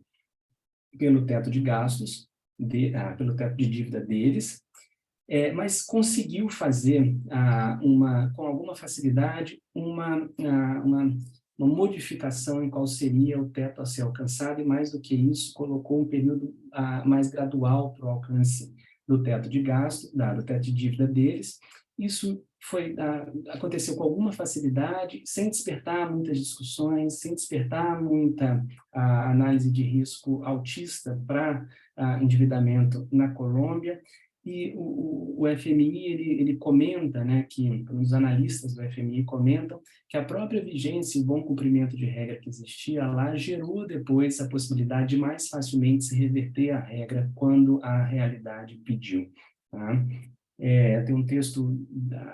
pelo teto de gastos, pelo teto de dívida deles, mas conseguiu fazer, com alguma facilidade, uma modificação em qual seria o teto a ser alcançado, e mais do que isso, colocou um período mais gradual para o alcance do teto de gasto, do teto de dívida deles. Isso aconteceu com alguma facilidade, sem despertar muitas discussões, sem despertar muita análise de risco altista para endividamento na Colômbia. E o FMI ele comenta, né, que os analistas do FMI comentam que a própria vigência e o bom cumprimento de regra que existia lá gerou depois a possibilidade de mais facilmente se reverter a regra quando a realidade pediu. Tá? Tem um texto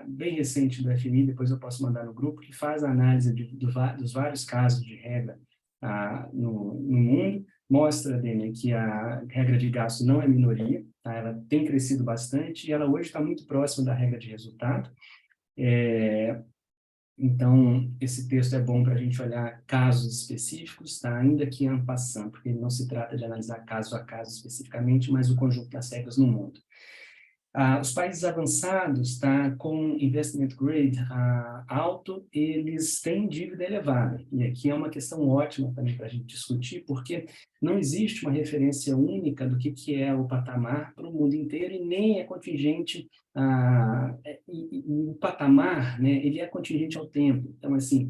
bem recente do FMI, depois eu posso mandar no grupo, que faz a análise dos vários casos de regra no mundo. Mostra, Dênia, que a regra de gasto não é minoria, tá? Ela tem crescido bastante e ela hoje está muito próxima da regra de resultado. Então, esse texto é bom para a gente olhar casos específicos, tá? Ainda que en passant, porque não se trata de analisar caso a caso especificamente, mas o conjunto das regras no mundo. Os países avançados, tá, com investment grade alto, eles têm dívida elevada. E aqui é uma questão ótima também para a gente discutir, porque não existe uma referência única do que é o patamar para o mundo inteiro e nem é contingente. O patamar, né, ele é contingente ao tempo. Então, assim,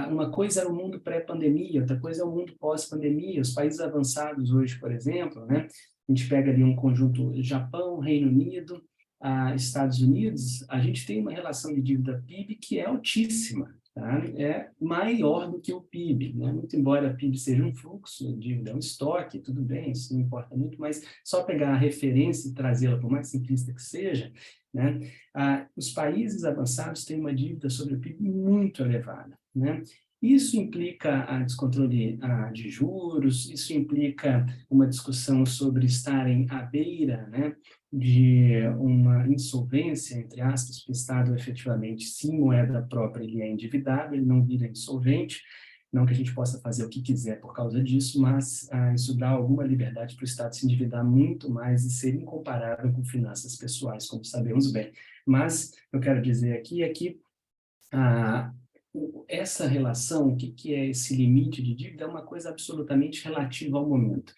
uma coisa era o mundo pré-pandemia, outra coisa é o mundo pós-pandemia. Os países avançados hoje, por exemplo, né, a gente pega ali um conjunto Japão, Reino Unido, Estados Unidos, a gente tem uma relação de dívida PIB que é altíssima, tá? É maior do que o PIB, né? Muito embora a PIB seja um fluxo, a dívida é um estoque, tudo bem, isso não importa muito, mas só pegar a referência e trazê-la, por mais simplista que seja, né? Os países avançados têm uma dívida sobre o PIB muito elevada, né? Isso implica descontrole de juros, isso implica uma discussão sobre estarem à beira, né, de uma insolvência, entre aspas, porque o Estado efetivamente, se moeda própria, ele é endividado, ele não vira insolvente, não que a gente possa fazer o que quiser por causa disso, mas isso dá alguma liberdade para o Estado se endividar muito mais e ser incomparável com finanças pessoais, como sabemos bem. Mas eu quero dizer aqui é que essa relação, o que é esse limite de dívida, é uma coisa absolutamente relativa ao momento.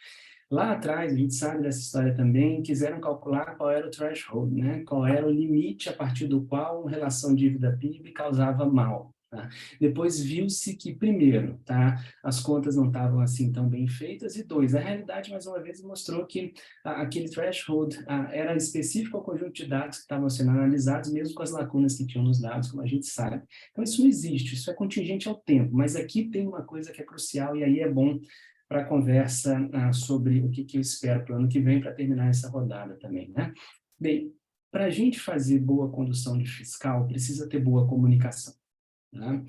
Lá atrás, a gente sabe dessa história também, quiseram calcular qual era o threshold, né? Qual era o limite a partir do qual a relação dívida-PIB causava mal. Tá? Depois viu-se que, primeiro, tá, as contas não estavam assim tão bem feitas, e dois, a realidade, mais uma vez, mostrou que aquele threshold era específico ao conjunto de dados que estavam sendo analisados, mesmo com as lacunas que tinham nos dados, como a gente sabe. Então, isso não existe, isso é contingente ao tempo, mas aqui tem uma coisa que é crucial, e aí é bom para a conversa sobre o que eu espero para o ano que vem, para terminar essa rodada também, né? Bem, para a gente fazer boa condução de fiscal, precisa ter boa comunicação. Tá?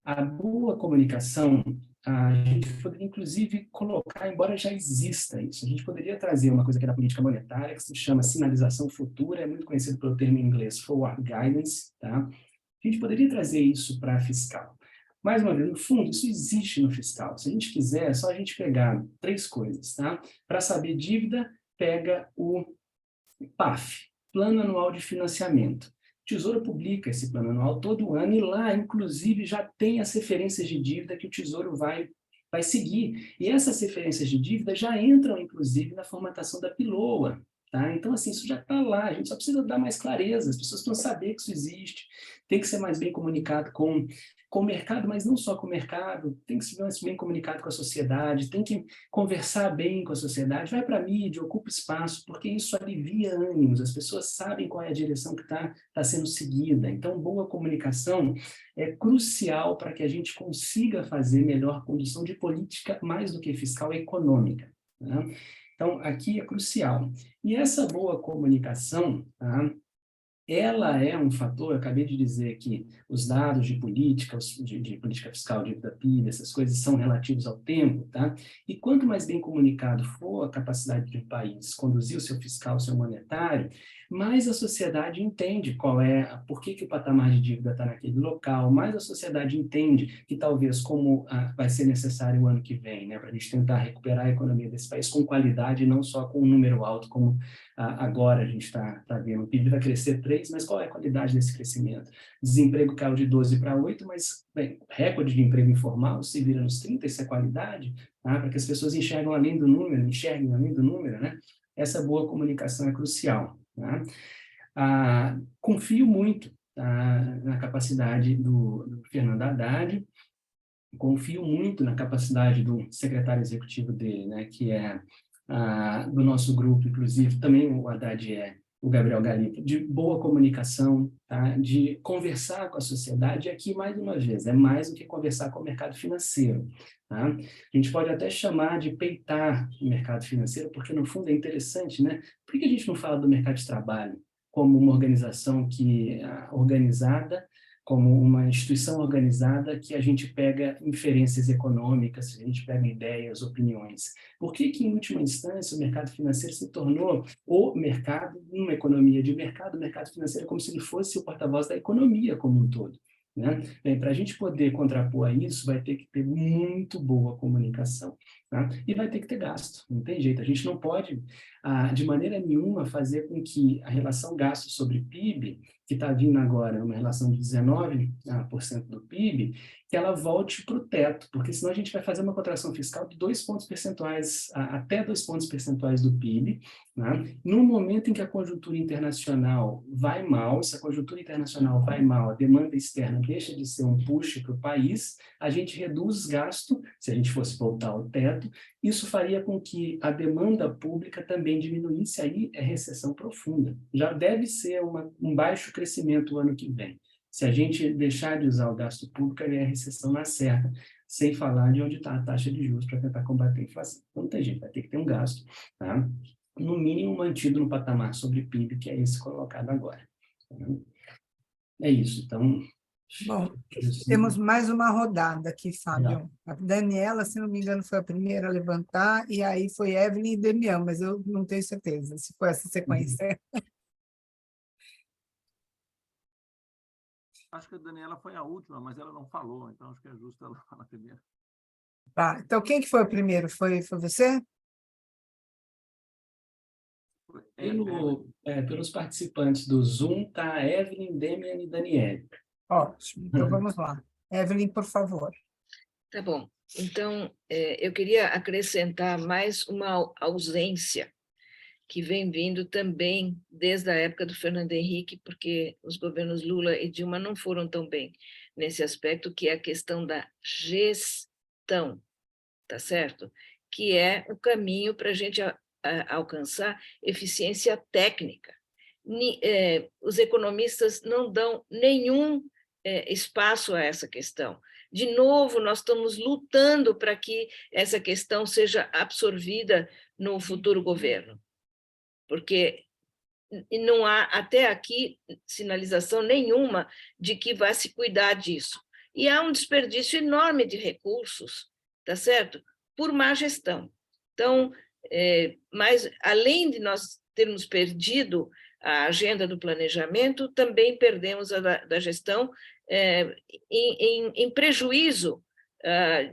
A boa comunicação, a gente poderia, inclusive, colocar, embora já exista isso, a gente poderia trazer uma coisa que é da política monetária, que se chama sinalização futura, é muito conhecido pelo termo em inglês, forward guidance, tá? A gente poderia trazer isso para a fiscal. Mais uma vez, no fundo, isso existe no fiscal. Se a gente quiser, é só a gente pegar 3 coisas, tá? Para saber dívida, pega o PAF, Plano Anual de Financiamento. O Tesouro publica esse plano anual todo ano e lá, inclusive, já tem as referências de dívida que o Tesouro vai seguir. E essas referências de dívida já entram, inclusive, na formatação da PILOA. Tá? Então, assim, isso já está lá, a gente só precisa dar mais clareza, as pessoas precisam saber que isso existe, tem que ser mais bem comunicado com o mercado, mas não só com o mercado, tem que ser mais bem comunicado com a sociedade, tem que conversar bem com a sociedade, vai para a mídia, ocupa espaço, porque isso alivia ânimos, as pessoas sabem qual é a direção que está sendo seguida. Então, boa comunicação é crucial para que a gente consiga fazer melhor condução de política, mais do que fiscal, econômica. Né? Então, aqui é crucial. E essa boa comunicação, tá? Ela é um fator, eu acabei de dizer que os dados de política, de política fiscal, dívida PIB, essas coisas são relativos ao tempo, tá? E quanto mais bem comunicado for a capacidade de um país conduzir o seu fiscal, o seu monetário, mais a sociedade entende por que o patamar de dívida está naquele local, mais a sociedade entende que talvez como vai ser necessário o ano que vem, né, para a gente tentar recuperar a economia desse país com qualidade, não só com um número alto, como agora a gente está vendo. O PIB vai crescer 3, mas qual é a qualidade desse crescimento? Desemprego caiu de 12 para 8, mas bem, recorde de emprego informal se vira nos 30, isso é qualidade, tá? Para que as pessoas enxerguem além do número, né? Essa boa comunicação é crucial. Tá? Confio muito, tá, na capacidade do Fernando Haddad, confio muito na capacidade do secretário executivo dele, né, que é do nosso grupo, inclusive, também o Haddad o Gabriel Galipo, de boa comunicação, tá, de conversar com a sociedade, e aqui, mais uma vez, é mais do que conversar com o mercado financeiro. Tá? A gente pode até chamar de peitar o mercado financeiro, porque, no fundo, é interessante, né? Por que a gente não fala do mercado de trabalho como uma organização organizada, como uma instituição organizada que a gente pega inferências econômicas, a gente pega ideias, opiniões? Por que, em última instância, o mercado financeiro se tornou o mercado, numa economia de mercado, o mercado financeiro é como se ele fosse o porta-voz da economia como um todo? Né? Bem, para a gente poder contrapor a isso, vai ter que ter muito boa comunicação, tá? E vai ter que ter gasto, não tem jeito. A gente não pode, de maneira nenhuma, fazer com que a relação gasto sobre PIB, que está vindo agora, uma relação de 19% do PIB, que ela volte para o teto, porque senão a gente vai fazer uma contração fiscal de 2 pontos percentuais, até 2 pontos percentuais do PIB, né? No momento em que a conjuntura internacional vai mal, se a conjuntura internacional vai mal, a demanda externa deixa de ser um push para o país, a gente reduz gasto, se a gente fosse voltar ao teto, isso faria com que a demanda pública também diminuísse, aí é recessão profunda. Já deve ser um baixo crescimento o ano que vem. Se a gente deixar de usar o gasto público, aí é a recessão na certa, sem falar de onde está a taxa de juros para tentar combater a inflação. Então, não tem jeito, vai ter que ter um gasto, tá? No mínimo mantido no patamar sobre PIB, que é esse colocado agora. É isso, então... Bom, temos mais uma rodada aqui, Fábio. A Daniela, se não me engano, foi a primeira a levantar, e aí foi Evelyn e Demian, mas eu não tenho certeza se foi essa sequência. Acho que a Daniela foi a última, mas ela não falou, então acho que é justo ela falar primeiro. Tá, então quem que foi o primeiro? Foi você? Pelos participantes do Zoom, tá Evelyn, Demian e Daniele. Ótimo, então vamos lá. Evelyn, por favor. Tá bom. Então, eu queria acrescentar mais uma ausência que vem vindo também desde a época do Fernando Henrique, porque os governos Lula e Dilma não foram tão bem nesse aspecto, que é a questão da gestão, tá certo? Que é o caminho para a gente alcançar eficiência técnica. Os economistas não dão nenhum espaço a essa questão. De novo, nós estamos lutando para que essa questão seja absorvida no futuro governo, porque não há, até aqui, sinalização nenhuma de que vai se cuidar disso. E há um desperdício enorme de recursos tá certo? Por má gestão. Então, mas além de nós termos perdido a agenda do planejamento, também perdemos a da gestão em prejuízo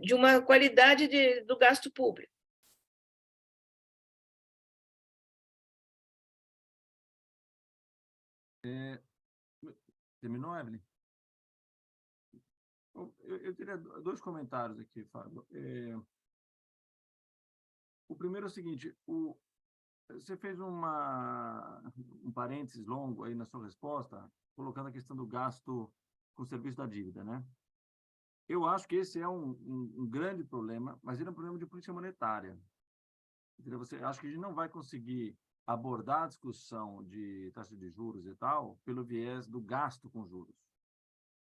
de uma qualidade do gasto público. Terminou, Evelyn? Eu teria dois comentários aqui, Fábio. O primeiro é o seguinte, você fez um parênteses longo aí na sua resposta, colocando a questão do gasto com o serviço da dívida, né? Eu acho que esse é um grande problema, mas ele é um problema de política monetária. Você acho que a gente não vai conseguir abordar a discussão de taxa de juros e tal pelo viés do gasto com juros.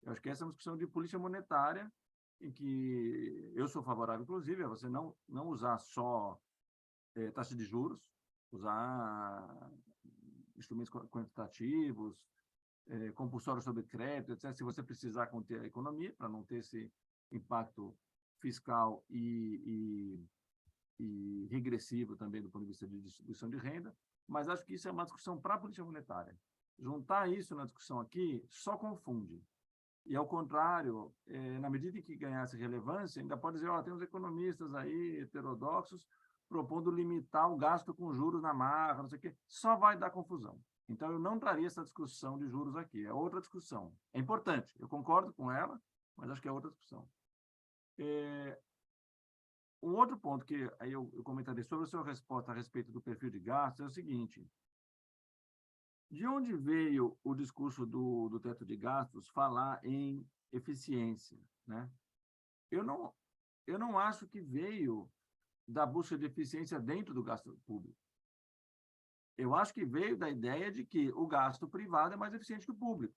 Eu acho que essa é uma discussão de política monetária em que eu sou favorável, inclusive, a você não usar só taxa de juros, usar instrumentos quantitativos, compulsório sobre crédito, etc., se você precisar conter a economia, para não ter esse impacto fiscal e regressivo também do ponto de vista de distribuição de renda, mas acho que isso é uma discussão para a política monetária. Juntar isso na discussão aqui só confunde. E, ao contrário, na medida em que ganhasse relevância, ainda pode dizer, tem uns economistas aí heterodoxos propondo limitar o gasto com juros na marra, não sei o quê, só vai dar confusão. Então, eu não traria essa discussão de juros aqui, é outra discussão. É importante, eu concordo com ela, mas acho que é outra discussão. Um outro ponto que aí eu comentarei sobre a sua resposta a respeito do perfil de gastos é o seguinte: de onde veio o discurso do teto de gastos falar em eficiência, né? Eu não acho que veio da busca de eficiência dentro do gasto público. Eu acho que veio da ideia de que o gasto privado é mais eficiente que o público.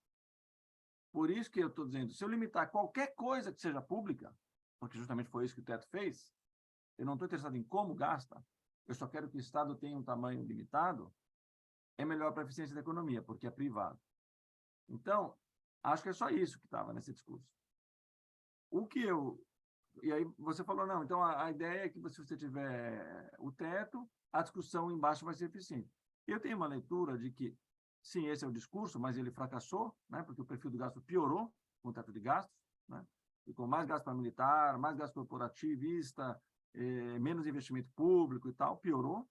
Por isso que eu estou dizendo, se eu limitar qualquer coisa que seja pública, porque justamente foi isso que o teto fez, eu não estou interessado em como gasta, eu só quero que o Estado tenha um tamanho limitado, é melhor para a eficiência da economia, porque é privado. Então, acho que é só isso que estava nesse discurso. E aí você falou, não, então a ideia é que se você tiver o teto, a discussão embaixo vai ser eficiente. Eu tenho uma leitura de que, sim, esse é o discurso, mas ele fracassou, né, porque o perfil do gasto piorou com o teto de gastos, né, ficou mais gasto para militar, mais gasto corporativista, menos investimento público e tal, piorou.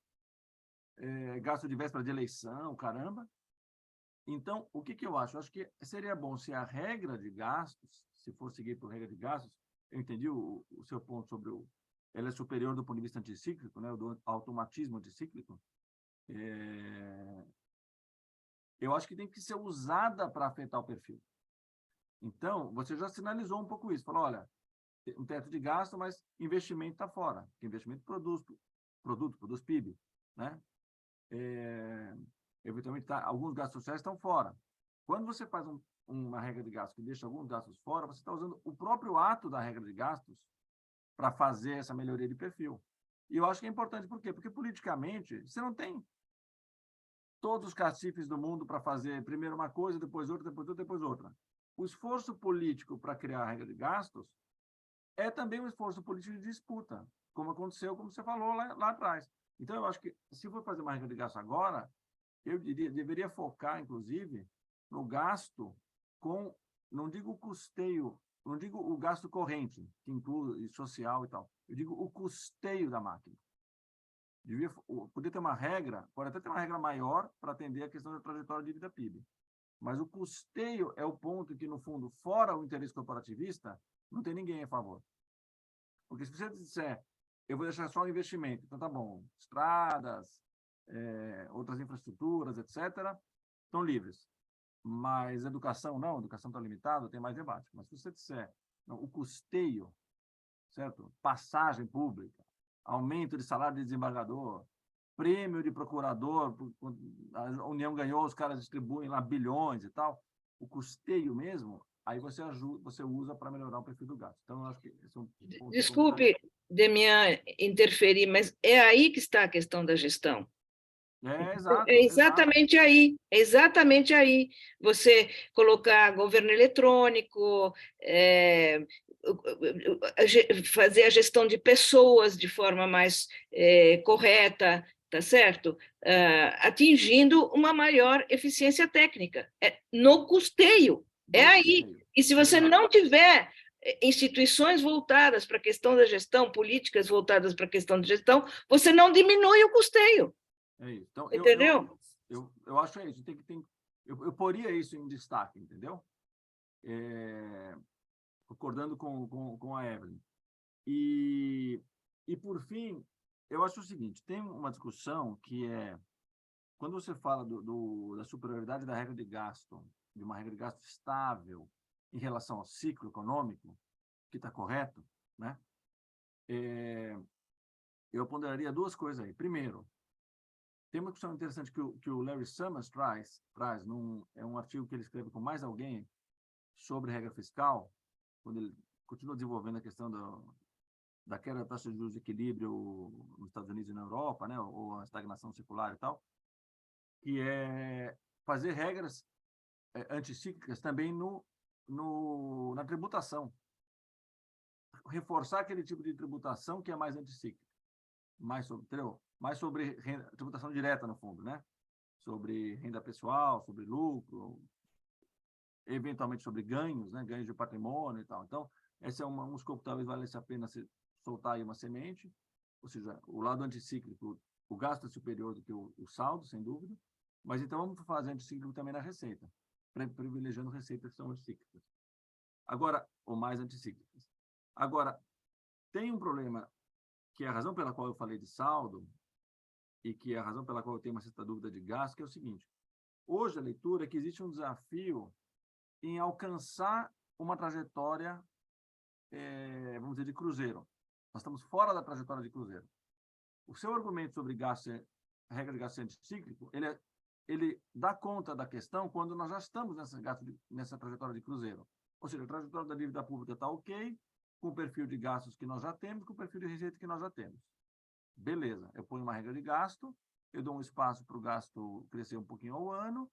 Gasto de véspera de eleição, caramba. Então, o que eu acho? Eu acho que seria bom se a regra de gastos, se for seguir por regra de gastos, eu entendi o seu ponto sobre ela é superior do ponto de vista anticíclico, né, do automatismo anticíclico. Eu acho que tem que ser usada para afetar o perfil. Então, você já sinalizou um pouco isso, falou, olha, um teto de gasto, mas investimento está fora, porque investimento produz PIB, né? Eventualmente, alguns gastos sociais estão fora. Quando você faz uma regra de gastos que deixa alguns gastos fora, você está usando o próprio ato da regra de gastos para fazer essa melhoria de perfil. E eu acho que é importante, por quê? Porque politicamente você não tem todos os cacifes do mundo para fazer primeiro uma coisa, depois outra, depois outra, depois outra. O esforço político para criar a regra de gastos é também um esforço político de disputa, como aconteceu, como você falou lá atrás. Então, eu acho que, se for fazer uma regra de gasto agora, eu deveria focar, inclusive, no gasto com, não digo o custeio, não digo o gasto corrente, que inclui social e tal, eu digo o custeio da máquina. Poder ter uma regra, pode até ter uma regra maior para atender a questão da trajetória de dívida PIB, mas o custeio é o ponto que, no fundo, fora o interesse corporativista, não tem ninguém a favor. Porque se você disser, eu vou deixar só o investimento, então tá bom, estradas, outras infraestruturas, etc., estão livres. Mas educação não, educação está limitada, tem mais debate. Mas se você disser, não, o custeio, certo? Passagem pública, aumento de salário de desembargador, prêmio de procurador, a União ganhou, os caras distribuem lá bilhões e tal, o custeio mesmo, aí você usa para melhorar o perfil do gasto. Então, eu acho que esse é um ponto. Desculpe, Demian, interferir, mas é aí que está a questão da gestão. Exato, É exatamente aí, é exatamente aí. Você colocar governo eletrônico, fazer a gestão de pessoas de forma mais correta, tá certo? Atingindo uma maior eficiência técnica. No custeio, é aí. E se você não tiver instituições voltadas para a questão da gestão, políticas voltadas para a questão da gestão, você não diminui o custeio. É isso. Então, entendeu? Eu acho isso. Eu poria isso em destaque, entendeu? Concordando com a Evelyn. E, por fim, eu acho o seguinte, tem uma discussão que é, quando você fala da superioridade da regra de gasto, de uma regra de gasto estável em relação ao ciclo econômico, que está correto, né? Eu ponderaria duas coisas aí. Primeiro, tem uma questão interessante que o Larry Summers traz é um artigo que ele escreve com mais alguém sobre regra fiscal, quando ele continua desenvolvendo a questão da queda da taxa de juros de equilíbrio nos Estados Unidos e na Europa, né, ou a estagnação circular e tal, que é fazer regras anticíclicas também na tributação. Reforçar aquele tipo de tributação que é mais anticíclica, mais sobre tributação direta, no fundo, né? Sobre renda pessoal, sobre lucro, eventualmente sobre ganhos, né? Ganhos de patrimônio e tal. Então, esse é um escopo que talvez valesse a pena soltar aí uma semente, ou seja, o lado anticíclico, o gasto é superior do que o saldo, sem dúvida, mas então vamos fazer anticíclico também na receita, privilegiando receitas que são anticíclicas. Agora, ou mais anticíclicas. Agora, tem um problema que é a razão pela qual eu falei de saldo e que é a razão pela qual eu tenho uma certa dúvida de gasto, que é o seguinte: hoje a leitura é que existe um desafio em alcançar uma trajetória, vamos dizer, de cruzeiro. Nós estamos fora da trajetória de cruzeiro. O seu argumento sobre gasto, regra de gasto anticíclico, ele dá conta da questão quando nós já estamos nessa trajetória de cruzeiro. Ou seja, a trajetória da dívida pública está ok, com o perfil de gastos que nós já temos, com o perfil de receita que nós já temos. Beleza, eu ponho uma regra de gasto, eu dou um espaço para o gasto crescer um pouquinho ao ano,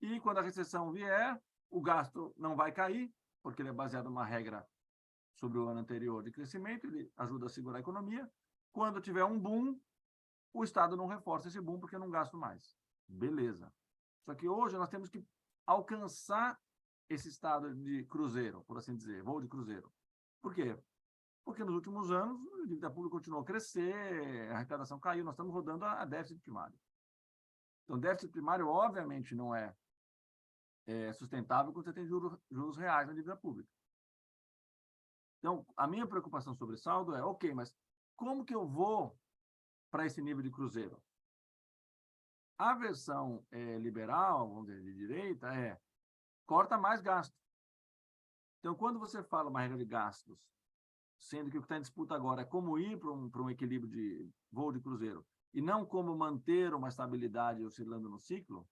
e quando a recessão vier, o gasto não vai cair, porque ele é baseado numa regra sobre o ano anterior de crescimento, ele ajuda a segurar a economia. Quando tiver um boom, o Estado não reforça esse boom porque eu não gasto mais. Beleza. Só que hoje nós temos que alcançar esse estado de cruzeiro, por assim dizer, voo de cruzeiro. Por quê? Porque nos últimos anos a dívida pública continuou a crescer, a arrecadação caiu, nós estamos rodando a déficit primário. Então, déficit primário, obviamente, não é sustentável quando você tem juros reais na dívida pública. Então, a minha preocupação sobre saldo é, ok, mas como que eu vou para esse nível de cruzeiro? A versão liberal, vamos dizer, de direita, corta mais gasto. Então, quando você fala uma regra de gastos, sendo que o que está em disputa agora é como ir para um equilíbrio de voo de cruzeiro, e não como manter uma estabilidade oscilando no ciclo,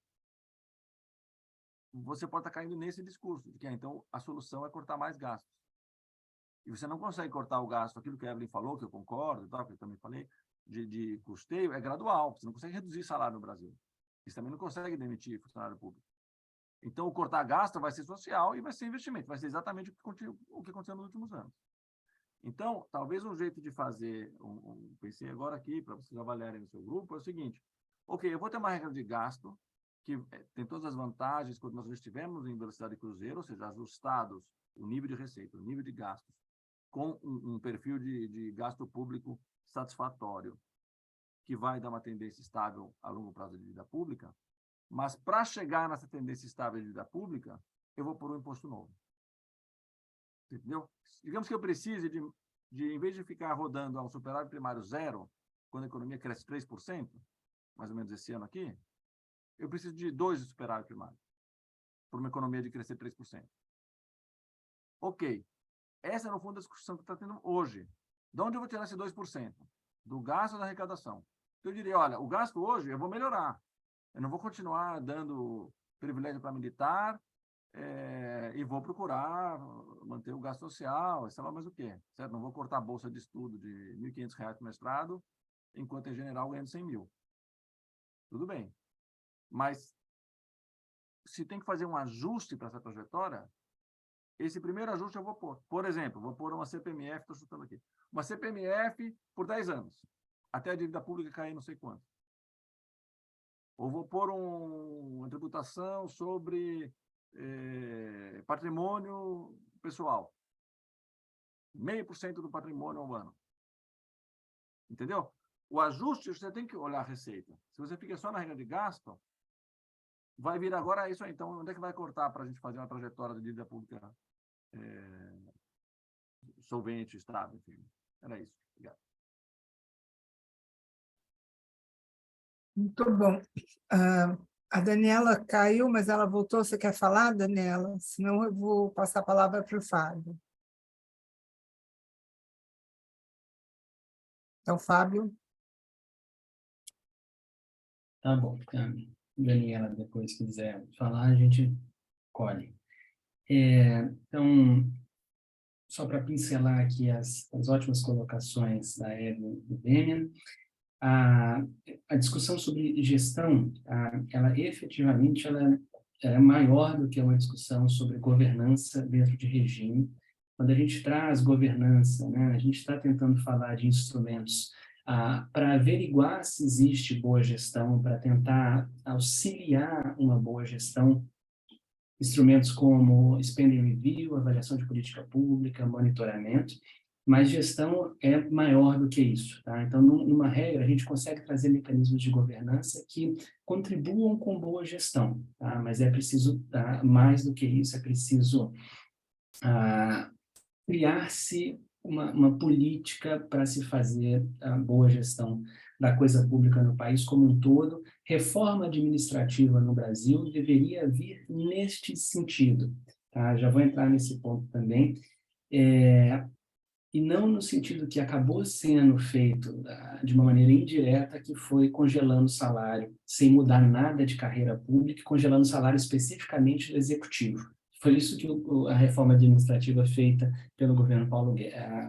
você pode estar caindo nesse discurso, de que então a solução é cortar mais gastos. E você não consegue cortar o gasto, aquilo que a Evelyn falou, que eu concordo, que eu também falei, de custeio, é gradual. Você não consegue reduzir salário no Brasil. Você também não consegue demitir funcionário público. Então, o cortar gasto vai ser social e vai ser investimento. Vai ser exatamente o que aconteceu nos últimos anos. Então, talvez um jeito de fazer, pensei agora aqui, para vocês avaliarem no seu grupo, é o seguinte: ok, eu vou ter uma regra de gasto que tem todas as vantagens quando nós estivemos em velocidade de cruzeiro, ou seja, ajustados o nível de receita, o nível de gastos, com um perfil de gasto público satisfatório, que vai dar uma tendência estável a longo prazo de dívida pública, mas para chegar nessa tendência estável de dívida pública, eu vou pôr um imposto novo. Entendeu? Digamos que eu precise em vez de ficar rodando a um superávit primário zero, quando a economia cresce 3%, mais ou menos esse ano aqui, eu preciso de 2 de superávit primário, para uma economia de crescer 3%. Ok. Essa é, no fundo, a discussão que está tendo hoje. De onde eu vou tirar esse 2%? Do gasto ou da arrecadação? Então, eu diria, olha, o gasto hoje eu vou melhorar. Eu não vou continuar dando privilégio para militar e vou procurar manter o gasto social, sei lá mais o quê. Certo? Não vou cortar a bolsa de estudo de R$ 1.500 por mestrado, enquanto é general ganhando 100 mil. tudo bem. Mas se tem que fazer um ajuste para essa trajetória, esse primeiro ajuste eu vou pôr. Por exemplo, vou pôr uma CPMF, estou chutando aqui, uma CPMF por 10 anos, até a dívida pública cair não sei quanto. Ou vou pôr uma tributação sobre patrimônio pessoal. 0,5% do patrimônio ao ano. Entendeu? O ajuste, você tem que olhar a receita. Se você fica só na regra de gasto, vai vir agora isso aí. Então, onde é que vai cortar para a gente fazer uma trajetória de dívida pública solvente, estável? Enfim. Era isso. Obrigado. Muito bom. A Daniela caiu, mas ela voltou. Você quer falar, Daniela? Senão eu vou passar a palavra para o Fábio. Então, Fábio. Tá bom. Daniela, depois quiser falar, a gente colhe. Então, só para pincelar aqui as ótimas colocações da Eva e do Demian, a discussão sobre gestão, ela efetivamente ela é maior do que uma discussão sobre governança dentro de regime. Quando a gente traz governança, né, a gente está tentando falar de instrumentos para averiguar se existe boa gestão, para tentar auxiliar uma boa gestão, instrumentos como spending review, avaliação de política pública, monitoramento, mas gestão é maior do que isso. Tá? Então, numa regra, a gente consegue trazer mecanismos de governança que contribuam com boa gestão, tá? Mas é preciso, mais do que isso, é preciso criar-se uma política para se fazer a boa gestão da coisa pública no país como um todo. Reforma administrativa no Brasil deveria vir neste sentido. Tá? Já vou entrar nesse ponto também. E não no sentido que acabou sendo feito de uma maneira indireta, que foi congelando o salário, sem mudar nada de carreira pública, congelando o salário especificamente do executivo. Foi isso que a reforma administrativa feita pelo governo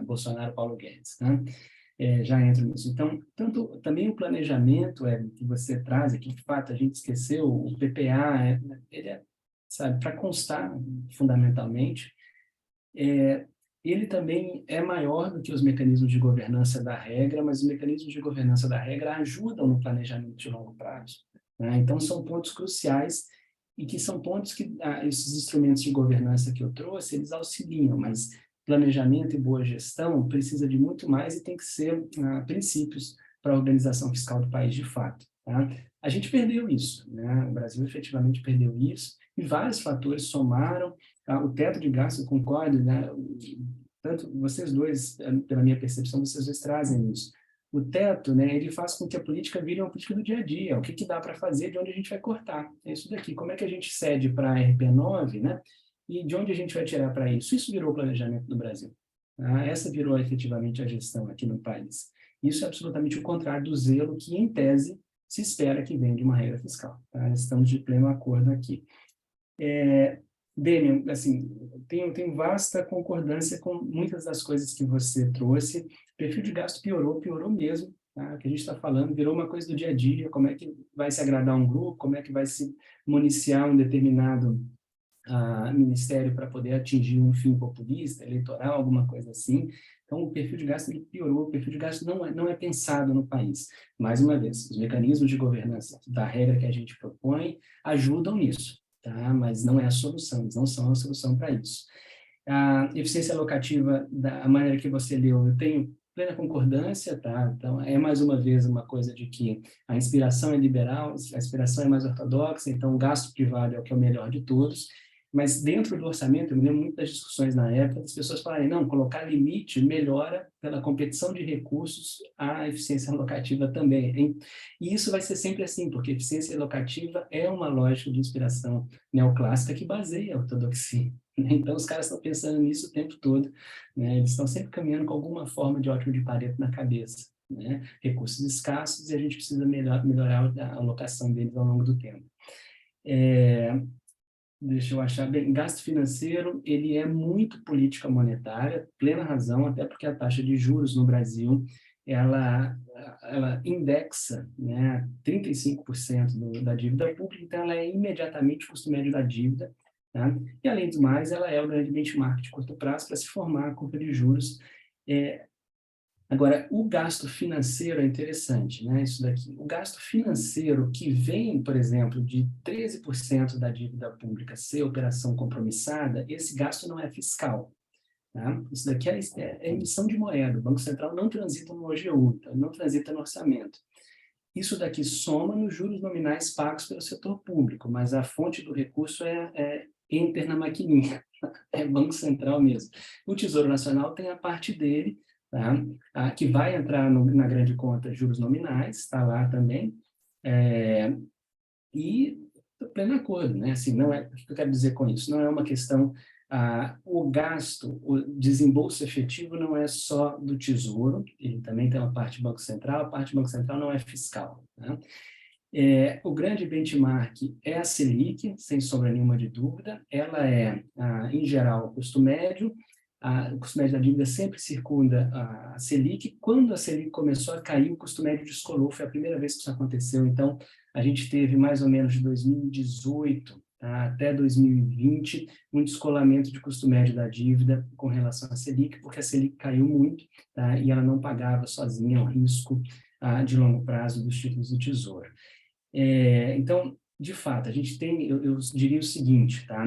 Bolsonaro-Paulo Guedes. Né? Já entro nisso. Então, também o planejamento que você traz aqui, de fato, a gente esqueceu, o PPA, ele sabe, para constar, fundamentalmente, ele também é maior do que os mecanismos de governança da regra, mas os mecanismos de governança da regra ajudam no planejamento de longo prazo. Né? Então, são pontos cruciais e que são pontos que esses instrumentos de governança que eu trouxe, eles auxiliam, mas planejamento e boa gestão precisa de muito mais e tem que ser princípios para a organização fiscal do país de fato. Tá? A gente perdeu isso, né? O Brasil efetivamente perdeu isso e vários fatores somaram. O teto de gasto, eu concordo, né? Tanto vocês dois, pela minha percepção, vocês dois trazem isso. O teto, né, ele faz com que a política vire uma política do dia a dia, o que dá para fazer, de onde a gente vai cortar. É isso daqui, como é que a gente cede para a RP9, né? E de onde a gente vai tirar para isso? Isso virou o planejamento do Brasil. Tá? Essa virou efetivamente a gestão aqui no país. Isso é absolutamente o contrário do zelo que, em tese, se espera que venha de uma regra fiscal. Tá? Estamos de pleno acordo aqui. Demian, assim, tenho vasta concordância com muitas das coisas que você trouxe. O perfil de gasto piorou mesmo. Tá? O que a gente está falando virou uma coisa do dia a dia, como é que vai se agradar um grupo, como é que vai se municiar um determinado ministério para poder atingir um fim populista, eleitoral, alguma coisa assim. Então, o perfil de gasto ele piorou, o perfil de gasto não é pensado no país. Mais uma vez, os mecanismos de governança da regra que a gente propõe ajudam nisso, tá? Mas não é a solução, eles não são a solução para isso. A eficiência alocativa, da maneira que você leu, eu tenho plena concordância, tá? Então, é mais uma vez uma coisa de que a inspiração é liberal, a inspiração é mais ortodoxa, então o gasto privado é o que é o melhor de todos. Mas dentro do orçamento, eu me lembro muito das discussões na época, as pessoas falarem, não, colocar limite melhora pela competição de recursos a eficiência alocativa também. Hein? E isso vai ser sempre assim, porque eficiência alocativa é uma lógica de inspiração neoclássica que baseia a ortodoxia. Então, os caras estão pensando nisso o tempo todo, né? Eles estão sempre caminhando com alguma forma de ótimo de Pareto na cabeça. Né? Recursos escassos e a gente precisa melhorar a alocação deles ao longo do tempo. Deixa eu achar bem, gasto financeiro, ele é muito política monetária, plena razão, até porque a taxa de juros no Brasil ela indexa, né, 35% da dívida pública, então ela é imediatamente o custo médio da dívida, tá? E, além do mais, ela é o grande benchmark de curto prazo para se formar a curva de juros. Agora, o gasto financeiro é interessante, né? Isso daqui. O gasto financeiro que vem, por exemplo, de 13% da dívida pública ser operação compromissada, esse gasto não é fiscal. Tá? Isso daqui é emissão de moeda. O Banco Central não transita no OGU, não transita no orçamento. Isso daqui soma nos juros nominais pagos pelo setor público, mas a fonte do recurso entra na maquininha, é Banco Central mesmo. O Tesouro Nacional tem a parte dele, tá? Que vai entrar na grande conta juros nominais, está lá também, e pleno acordo, né? Assim, não é, o que eu quero dizer com isso? Não é uma questão, o gasto, o desembolso efetivo não é só do Tesouro, ele também tem uma parte do Banco Central, a parte do Banco Central não é fiscal, né? O grande benchmark é a Selic, sem sombra nenhuma de dúvida, ela é, em geral, o custo médio da dívida sempre circunda a Selic. Quando a Selic começou a cair, o custo médio descolou, foi a primeira vez que isso aconteceu. Então, a gente teve mais ou menos de 2018 até 2020 um descolamento de custo médio da dívida com relação à Selic, porque a Selic caiu muito, tá? E ela não pagava sozinha o risco de longo prazo dos títulos do Tesouro. Então, de fato, a gente tem, eu diria o seguinte, tá?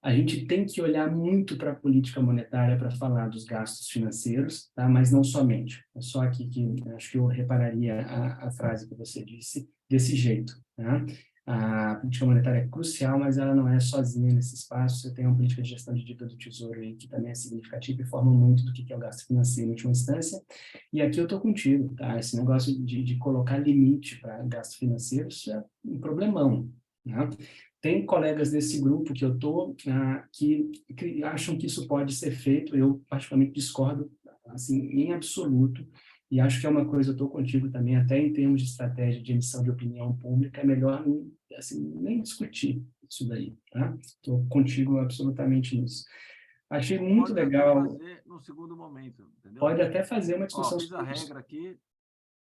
A gente tem que olhar muito para a política monetária para falar dos gastos financeiros, tá? Mas não somente. É só aqui que acho que eu repararia a frase que você disse desse jeito, tá? A política monetária é crucial, mas ela não é sozinha nesse espaço. Você tem uma política de gestão de dívida do Tesouro aí, que também é significativa e forma muito do que é o gasto financeiro em última instância. E aqui eu estou contigo, tá? Esse negócio de colocar limite para gasto financeiro, isso é um problemão, né? Tem colegas desse grupo que eu estou que acham que isso pode ser feito. Eu, particularmente, discordo assim, em absoluto, e acho que é uma coisa, eu estou contigo também, até em termos de estratégia de emissão de opinião pública, é melhor assim, nem discutir isso daí. Tá? Estou contigo absolutamente nisso. Achei muito legal. Pode até fazer no segundo momento, entendeu? Pode até fazer uma discussão. Fiz a regra aqui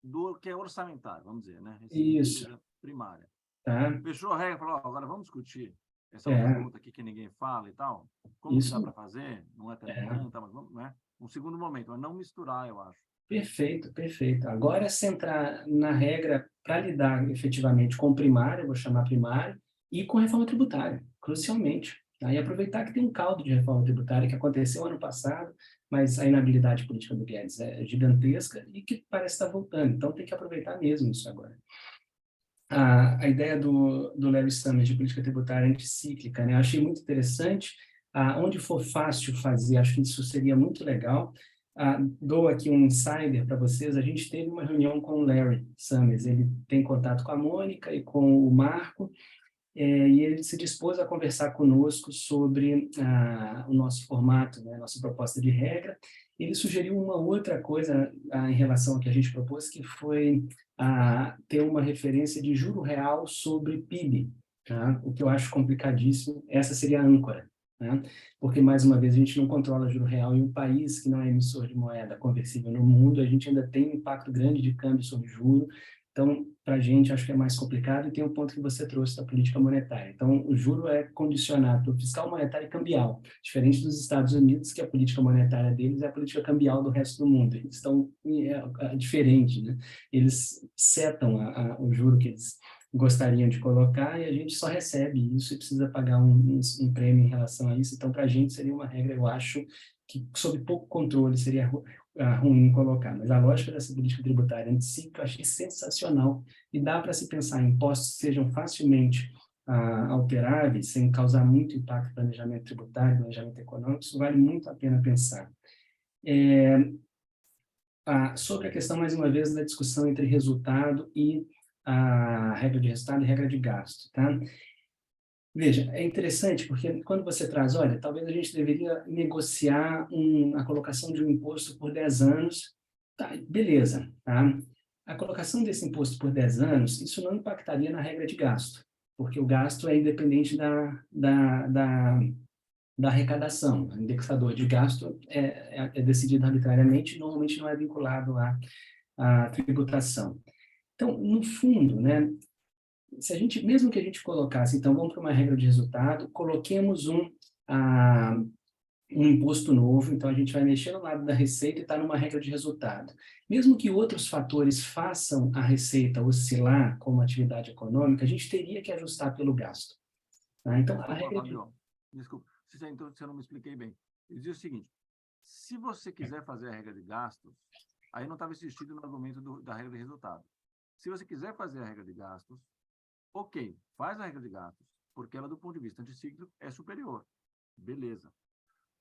do que é orçamentário, vamos dizer, né? Isso. Primária. Tá. Fechou a regra, falou, agora vamos discutir essa outra pergunta aqui que ninguém fala e tal. Como que dá para fazer? Não é tanto, mas vamos, né? Um segundo momento, mas não misturar, eu acho. Perfeito, perfeito. Agora é centrar na regra para lidar efetivamente com primária, vou chamar primária, e com reforma tributária, crucialmente. Tá? E aproveitar que tem um caldo de reforma tributária que aconteceu ano passado, mas a inabilidade política do Guedes é gigantesca e que parece estar voltando. Então tem que aproveitar mesmo isso agora. A ideia do Larry Summers de política tributária anticíclica, né? Eu achei muito interessante. Onde for fácil fazer, acho que isso seria muito legal. Dou aqui um insider para vocês. A gente teve uma reunião com o Larry Summers. Ele tem contato com a Mônica e com o Marco, e ele se dispôs a conversar conosco sobre o nosso formato, né? Nossa proposta de regra. Ele sugeriu uma outra coisa em relação ao que a gente propôs, que foi ter uma referência de juro real sobre PIB, tá? O que eu acho complicadíssimo. Essa seria a âncora, né? Porque, mais uma vez, a gente não controla juro real em um país que não é emissor de moeda conversível no mundo. A gente ainda tem um impacto grande de câmbio sobre juro. Então, para a gente, acho que é mais complicado, e tem um ponto que você trouxe da política monetária. Então, o juro é condicionado pelo fiscal, monetário e cambial, diferente dos Estados Unidos, que a política monetária deles é a política cambial do resto do mundo. Eles estão diferente, né? Eles setam o juro que eles gostariam de colocar e a gente só recebe isso e precisa pagar um prêmio em relação a isso. Então, para a gente, seria uma regra, eu acho, que sob pouco controle seria ruim colocar, mas a lógica dessa política tributária anticíclica eu achei sensacional e dá para se pensar em impostos que sejam facilmente alteráveis, sem causar muito impacto no planejamento tributário, planejamento econômico. Isso vale muito a pena pensar. Sobre a questão, mais uma vez, da discussão entre resultado e a regra de resultado e regra de gasto, tá? Veja, é interessante porque quando você traz, olha, talvez a gente deveria negociar a colocação de um imposto por 10 anos, tá, beleza, tá? A colocação desse imposto por 10 anos, isso não impactaria na regra de gasto, porque o gasto é independente da arrecadação. O indexador de gasto é decidido arbitrariamente, normalmente não é vinculado à tributação. Então, no fundo, né, se a gente, mesmo que a gente colocasse, então, vamos para uma regra de resultado, coloquemos um imposto novo, então a gente vai mexer no lado da receita e está numa regra de resultado. Mesmo que outros fatores façam a receita oscilar como atividade econômica, a gente teria que ajustar pelo gasto. Tá? Então, a regra de... Desculpa, então, se eu não me expliquei bem. Ele diz o seguinte, se você quiser fazer a regra de gastos, aí não estava insistindo no argumento da regra de resultado. Se você quiser fazer a regra de gastos, ok, faz a regra de gastos, porque ela, do ponto de vista anticíclico, é superior. Beleza.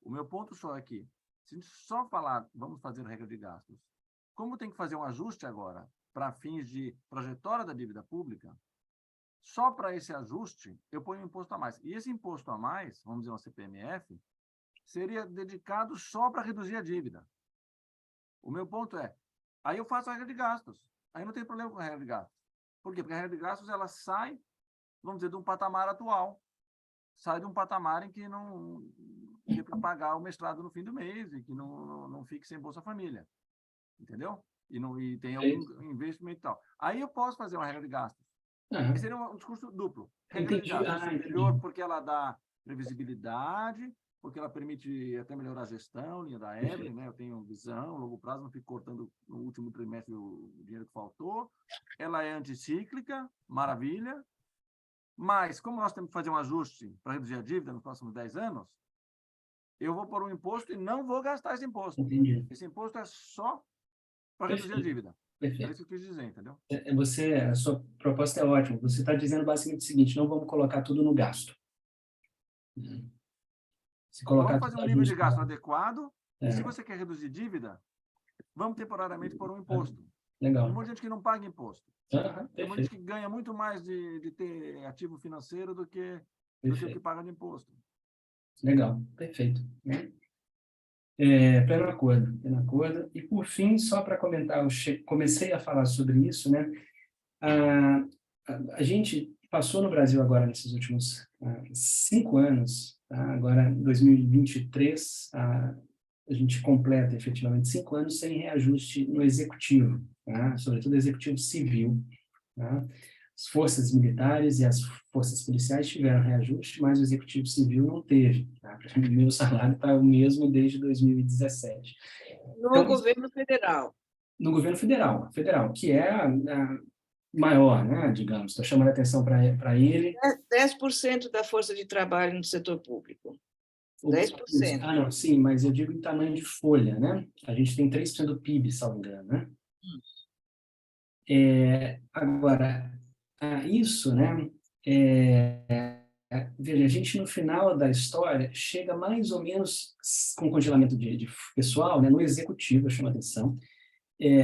O meu ponto só é que, se a gente só falar, vamos fazer a regra de gastos, como tem que fazer um ajuste agora para fins de trajetória da dívida pública, só para esse ajuste eu ponho um imposto a mais. E esse imposto a mais, vamos dizer uma CPMF, seria dedicado só para reduzir a dívida. O meu ponto é, aí eu faço a regra de gastos. Aí não tem problema com a regra de gastos. Por quê? Porque a regra de gastos ela sai, vamos dizer, de um patamar atual. Sai de um patamar em que não dê para pagar o mestrado no fim do mês e que não fique sem Bolsa Família. Entendeu? E tem algum investimento e tal. Aí eu posso fazer uma regra de gastos. Esse seria um discurso duplo. Regra de gastos superior porque ela dá previsibilidade, porque ela permite até melhorar a gestão, linha da Evelyn, né? Eu tenho visão, longo prazo, não fico cortando no último trimestre o dinheiro que faltou. Ela é anticíclica, maravilha. Mas, como nós temos que fazer um ajuste para reduzir a dívida nos próximos 10 anos, eu vou pôr um imposto e não vou gastar esse imposto. Entendi. Esse imposto é só para reduzir a dívida. Perfeito. É isso que eu quis dizer, entendeu? A sua proposta é ótima. Você está dizendo basicamente o seguinte, não vamos colocar tudo no gasto. Se colocar vamos fazer um nível de gasto adequado, e se você quer reduzir dívida, vamos temporariamente pôr um imposto. Legal. Tem um monte de gente que não paga imposto. Tem um monte de gente que ganha muito mais de ter ativo financeiro do que o que paga de imposto. Legal, perfeito. Pleno acordo. E, por fim, só para comentar, comecei a falar sobre isso, né? A gente passou no Brasil agora, nesses últimos 5 anos, tá? Agora, em 2023, a gente completa, efetivamente, 5 anos sem reajuste no executivo, tá? Sobretudo executivo civil. Tá? As forças militares e as forças policiais tiveram reajuste, mas o executivo civil não teve. Tá? O meu salário está o mesmo desde 2017. No governo federal. No governo federal, que é a maior, né, digamos. Estou chamando a atenção para ele. 10% da força de trabalho no setor público. 10%. Ah, não, sim, mas eu digo em tamanho de folha, né? A gente tem 3% do PIB, salvo engano, né? Agora, isso, né? Veja, a gente no final da história chega mais ou menos com congelamento de pessoal, né? No executivo, eu chamo a atenção,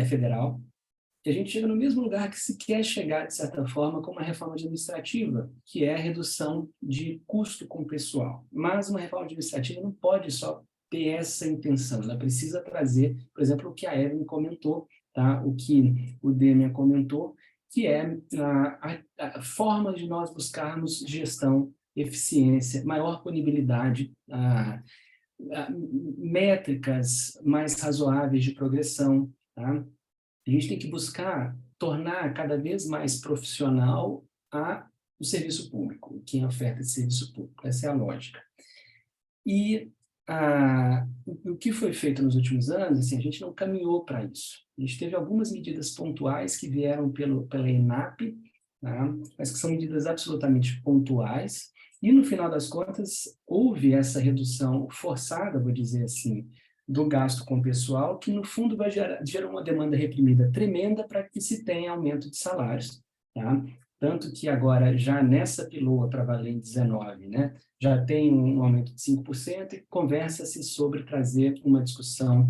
federal, e a gente chega no mesmo lugar que se quer chegar, de certa forma, com uma reforma administrativa, que é a redução de custo com o pessoal. Mas uma reforma administrativa não pode só ter essa intenção, ela precisa trazer, por exemplo, o que a Evelyn comentou, tá? O que o Demian comentou, que é a forma de nós buscarmos gestão, eficiência, maior punibilidade, métricas mais razoáveis de progressão, tá? A gente tem que buscar tornar cada vez mais profissional o serviço público, quem oferta esse serviço público. Essa é a lógica. E o que foi feito nos últimos anos, assim, a gente não caminhou para isso. A gente teve algumas medidas pontuais que vieram pela ENAP, tá? Mas que são medidas absolutamente pontuais, e no final das contas houve essa redução forçada, vou dizer assim, do gasto com o pessoal, que no fundo vai gerar uma demanda reprimida tremenda para que se tenha aumento de salários. Tá? Tanto que agora, já nessa piloa para valer em 19, né, já tem um aumento de 5% e conversa-se sobre trazer uma discussão,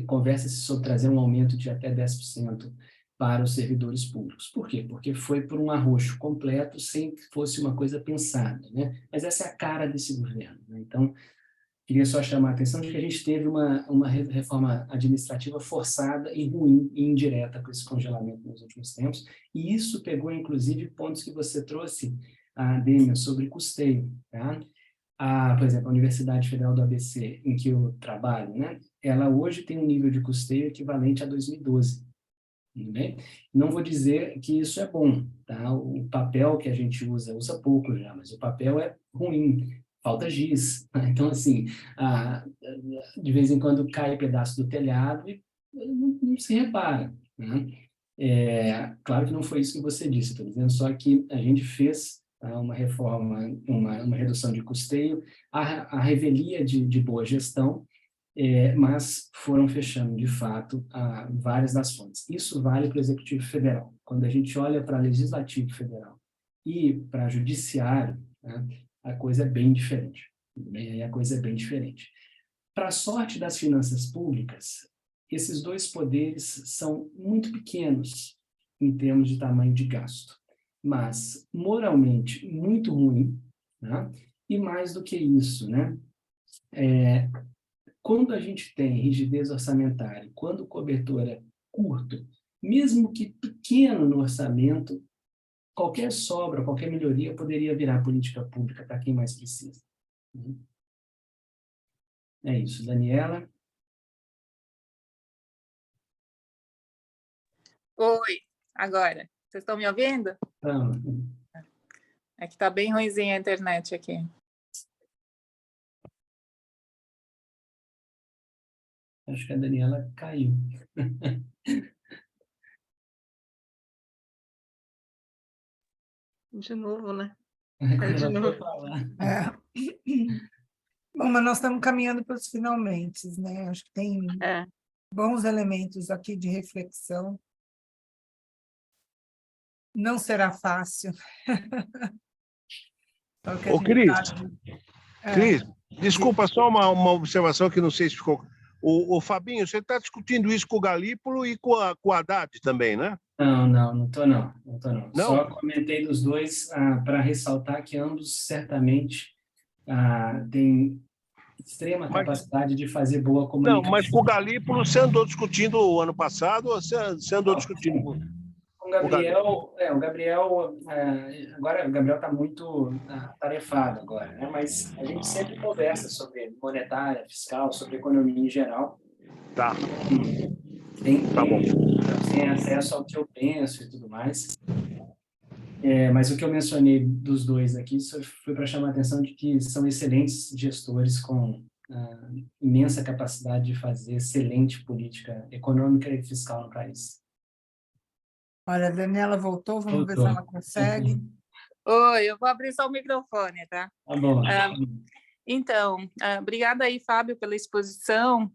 conversa-se sobre trazer um aumento de até 10% para os servidores públicos. Por quê? Porque foi por um arroxo completo, sem que fosse uma coisa pensada. Né? Mas essa é a cara desse governo. Né? Então, queria só chamar a atenção de que a gente teve uma reforma administrativa forçada e ruim e indireta com esse congelamento nos últimos tempos, e isso pegou, inclusive, pontos que você trouxe Demian, sobre custeio. Tá? Por exemplo, a Universidade Federal do ABC, em que eu trabalho, né, ela hoje tem um nível de custeio equivalente a 2012. Tudo bem? Não vou dizer que isso é bom, tá? O papel que a gente usa pouco já, mas o papel é ruim, falta giz. Tá? Então, assim, de vez em quando cai pedaço do telhado e não se repara. Né? Claro que não foi isso que você disse, estou dizendo só que a gente fez uma reforma, uma redução de custeio, a revelia de boa gestão, mas foram fechando, de fato, várias das fontes. Isso vale para o Executivo Federal. Quando a gente olha para o Legislativo Federal e para o Judiciário, né, a coisa é bem diferente. Aí a coisa é bem diferente. Para a sorte das finanças públicas, esses dois poderes são muito pequenos em termos de tamanho de gasto, mas moralmente muito ruim, né? E mais do que isso, né? Quando a gente tem rigidez orçamentária, quando o cobertor é curto, mesmo que pequeno no orçamento, qualquer sobra, qualquer melhoria poderia virar política pública para quem mais precisa. É isso, Daniela. Oi, agora. Vocês estão me ouvindo? Então, É que está bem ruimzinha a internet aqui. acho que a Daniela caiu. De novo, né? Ela novo. foi falar. Bom, mas nós estamos caminhando para os finalmente, né? Acho que tem bons elementos aqui de reflexão. Não será fácil. Ô, Cris, desculpa, só uma observação que não sei se ficou... O Fabinho, você está discutindo isso com o Galípolo e com o Haddad também, né? Não estou não. Só comentei dos dois para ressaltar que ambos certamente têm extrema capacidade de fazer boa comunicação. Não, mas com o Galípolo você andou discutindo o ano passado ou você andou discutindo com o Gabriel? Agora o Gabriel está muito tarefado agora, né? Mas a gente sempre conversa sobre monetária, fiscal, sobre economia em geral. Tá. Tá bom. Tem acesso ao que eu penso e tudo mais. Mas o que eu mencionei dos dois aqui foi para chamar a atenção de que são excelentes gestores com imensa capacidade de fazer excelente política econômica e fiscal no país. Olha, a Daniela voltou, vamos ver se ela consegue. Oi, eu vou abrir só o microfone, tá? Tá bom. Então, obrigada aí, Fábio, pela exposição.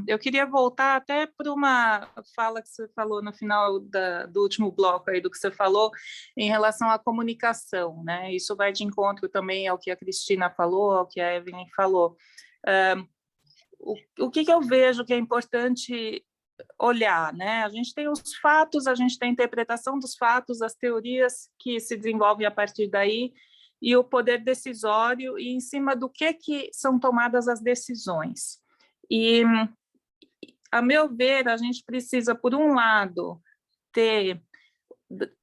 Eu queria voltar até para uma fala que você falou no final do último bloco aí do que você falou em relação à comunicação, né? Isso vai de encontro também ao que a Cristina falou, ao que a Evelyn falou. O que eu vejo que é importante olhar, né? A gente tem os fatos, a gente tem a interpretação dos fatos, as teorias que se desenvolvem a partir daí e o poder decisório e em cima do que são tomadas as decisões. E, a meu ver, a gente precisa, por um lado, ter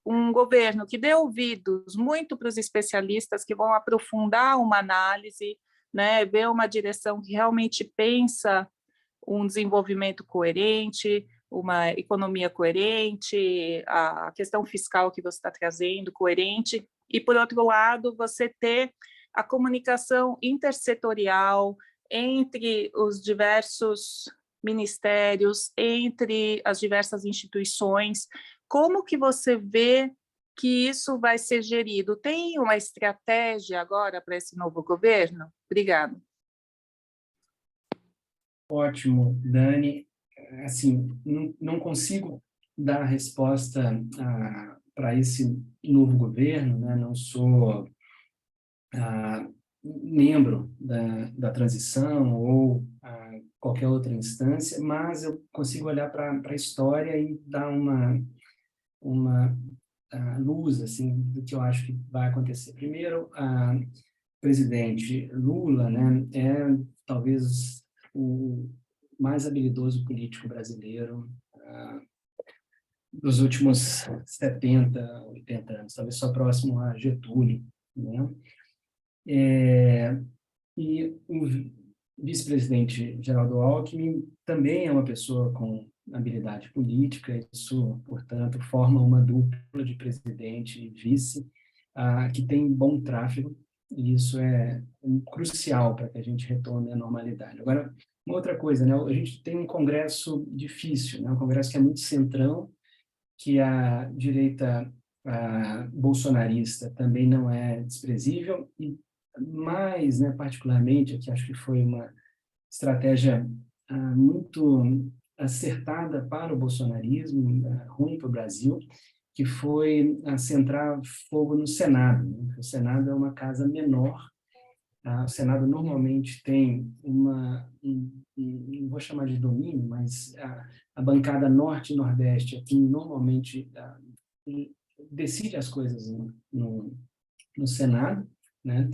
um governo que dê ouvidos muito para os especialistas que vão aprofundar uma análise, né, ver uma direção que realmente pensa um desenvolvimento coerente, uma economia coerente, a questão fiscal que você está trazendo coerente, e, por outro lado, você ter a comunicação intersetorial entre os diversos ministérios, entre as diversas instituições. Como que você vê que isso vai ser gerido? Tem uma estratégia agora para esse novo governo? Obrigada. Ótimo, Dani. Assim, não consigo dar resposta para esse novo governo, né? Não sou membro da transição ou qualquer outra instância, mas eu consigo olhar para a história e dar uma luz assim, do que eu acho que vai acontecer. Primeiro, o presidente Lula, né, é talvez o mais habilidoso político brasileiro dos últimos 70, 80 anos, talvez só próximo a Getúlio, né? E o vice-presidente Geraldo Alckmin também é uma pessoa com habilidade política, isso, portanto, forma uma dupla de presidente e vice que tem bom tráfego, e isso é crucial para que a gente retome a normalidade. Agora, uma outra coisa, né? A gente tem um Congresso difícil, né? Um Congresso que é muito centrão, que a direita bolsonarista também não é desprezível, e mais, né, particularmente, aqui acho que foi uma estratégia muito acertada para o bolsonarismo, ruim para o Brasil, que foi centrar fogo no Senado, né? O Senado é uma casa menor. O Senado normalmente tem não vou chamar de domínio, mas a bancada norte e nordeste aqui normalmente decide as coisas no Senado, né?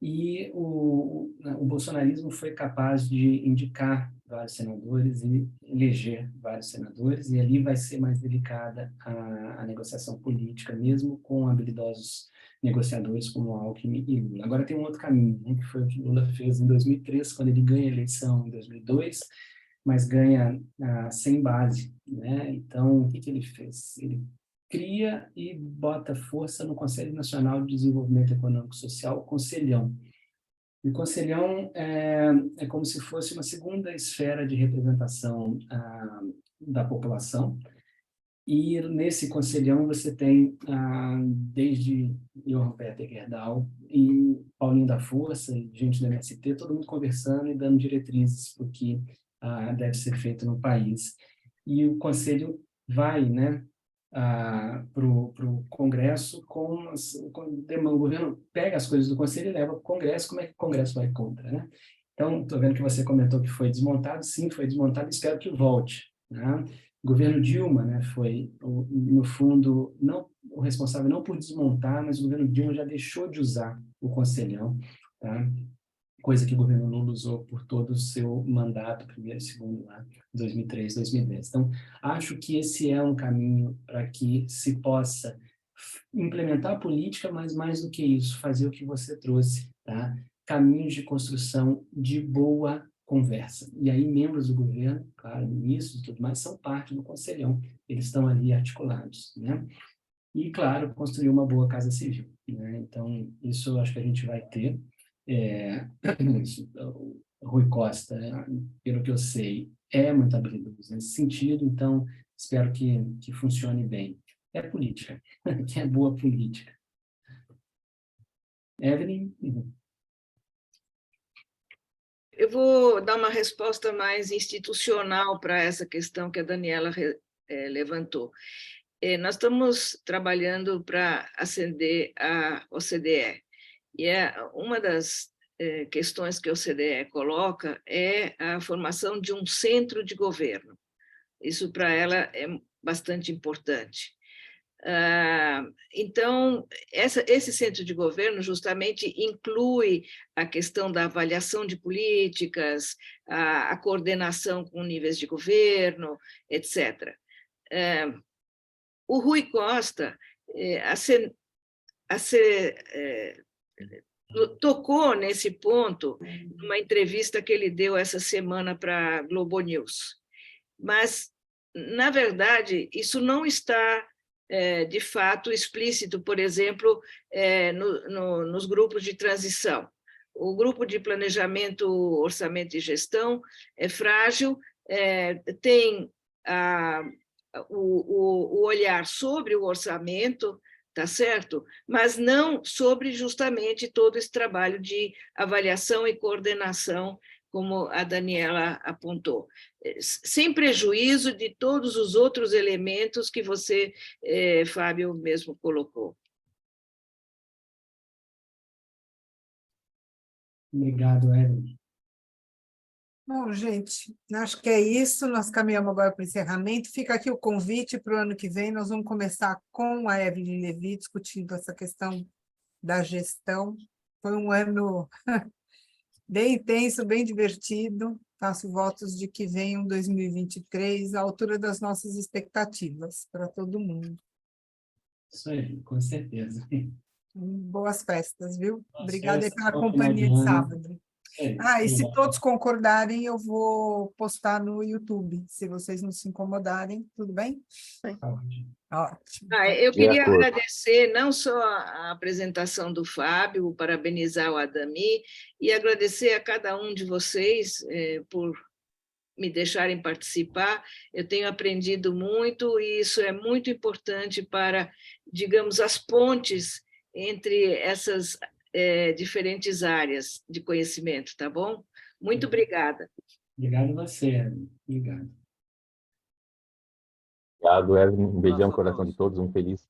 E o bolsonarismo foi capaz de indicar vários senadores e eleger vários senadores, e ali vai ser mais delicada a negociação política, mesmo com habilidosos negociadores como Alckmin e Lula. Agora tem um outro caminho, né, que foi o que Lula fez em 2003, quando ele ganha a eleição em 2002, mas ganha sem base, né? Então, o que ele fez? Ele cria e bota força no Conselho Nacional de Desenvolvimento Econômico e Social, o Conselhão. E o Conselhão é como se fosse uma segunda esfera de representação da população. E nesse Conselhão você tem desde Johan Peter Gerdau e Paulinho da Força, e gente do MST, todo mundo conversando e dando diretrizes para o que deve ser feito no país. E o Conselho vai, né, para o Congresso o governo pega as coisas do Conselho e leva para o Congresso. Como é que o Congresso vai contra, né? Então, estou vendo que você comentou que foi desmontado. Sim, foi desmontado, espero que volte, né? O governo Dilma, né, foi, no fundo, não o responsável não por desmontar, mas o governo Dilma já deixou de usar o Conselhão, tá? Coisa que o governo Lula usou por todo o seu mandato, primeiro e segundo, lá, 2003, 2010. Então, acho que esse é um caminho para que se possa implementar a política, mas mais do que isso, fazer o que você trouxe, tá? Caminhos de construção de boa conversa. E aí, membros do governo, claro, ministros e tudo mais, são parte do Conselhão, eles estão ali articulados, né? E, claro, construir uma boa casa civil, né? Então, isso eu acho que a gente vai ter. O Rui Costa, pelo que eu sei, é muito habilidoso nesse sentido, então espero que funcione bem. É política, que é boa política. Evelyn? Eu vou dar uma resposta mais institucional para essa questão que a Daniela levantou. Nós estamos trabalhando para ascender a OCDE, e uma das questões que a OCDE coloca é a formação de um centro de governo. Isso, para ela, é bastante importante. Então, esse centro de governo justamente inclui a questão da avaliação de políticas, a coordenação com níveis de governo, etc. O Rui Costa tocou nesse ponto numa entrevista que ele deu essa semana para a Globo News. Mas, na verdade, isso não está, de fato, explícito, por exemplo, nos grupos de transição. O grupo de planejamento, orçamento e gestão é frágil, tem o olhar sobre o orçamento, tá certo? Mas não sobre justamente todo esse trabalho de avaliação e coordenação, como a Daniela apontou, sem prejuízo de todos os outros elementos que você, Fábio, mesmo colocou. Obrigado, Evelyn. Bom, gente, acho que é isso. Nós caminhamos agora para o encerramento. Fica aqui o convite para o ano que vem. Nós vamos começar com a Evelyn Levi, discutindo essa questão da gestão. Foi um ano bem intenso, bem divertido. faço votos de que venha um 2023 à altura das nossas expectativas para todo mundo. Isso aí, com certeza. Boas festas, viu? Boas Obrigada aí festas, pela bom final de companhia de ano. sábado. É, E se todos concordarem, eu vou postar no YouTube. Se vocês não se incomodarem, tudo bem? ótimo. Ótimo. Eu De queria acordo. agradecer não só a apresentação do Fábio, parabenizar o Adami e agradecer a cada um de vocês por me deixarem participar. Eu tenho aprendido muito e isso é muito importante para, digamos, as pontes entre essas diferentes áreas de conhecimento, tá bom? Muito obrigada. Obrigado a você, obrigado. Obrigado, Evelyn. Um beijão Abraço no a coração de todos. todos. Um feliz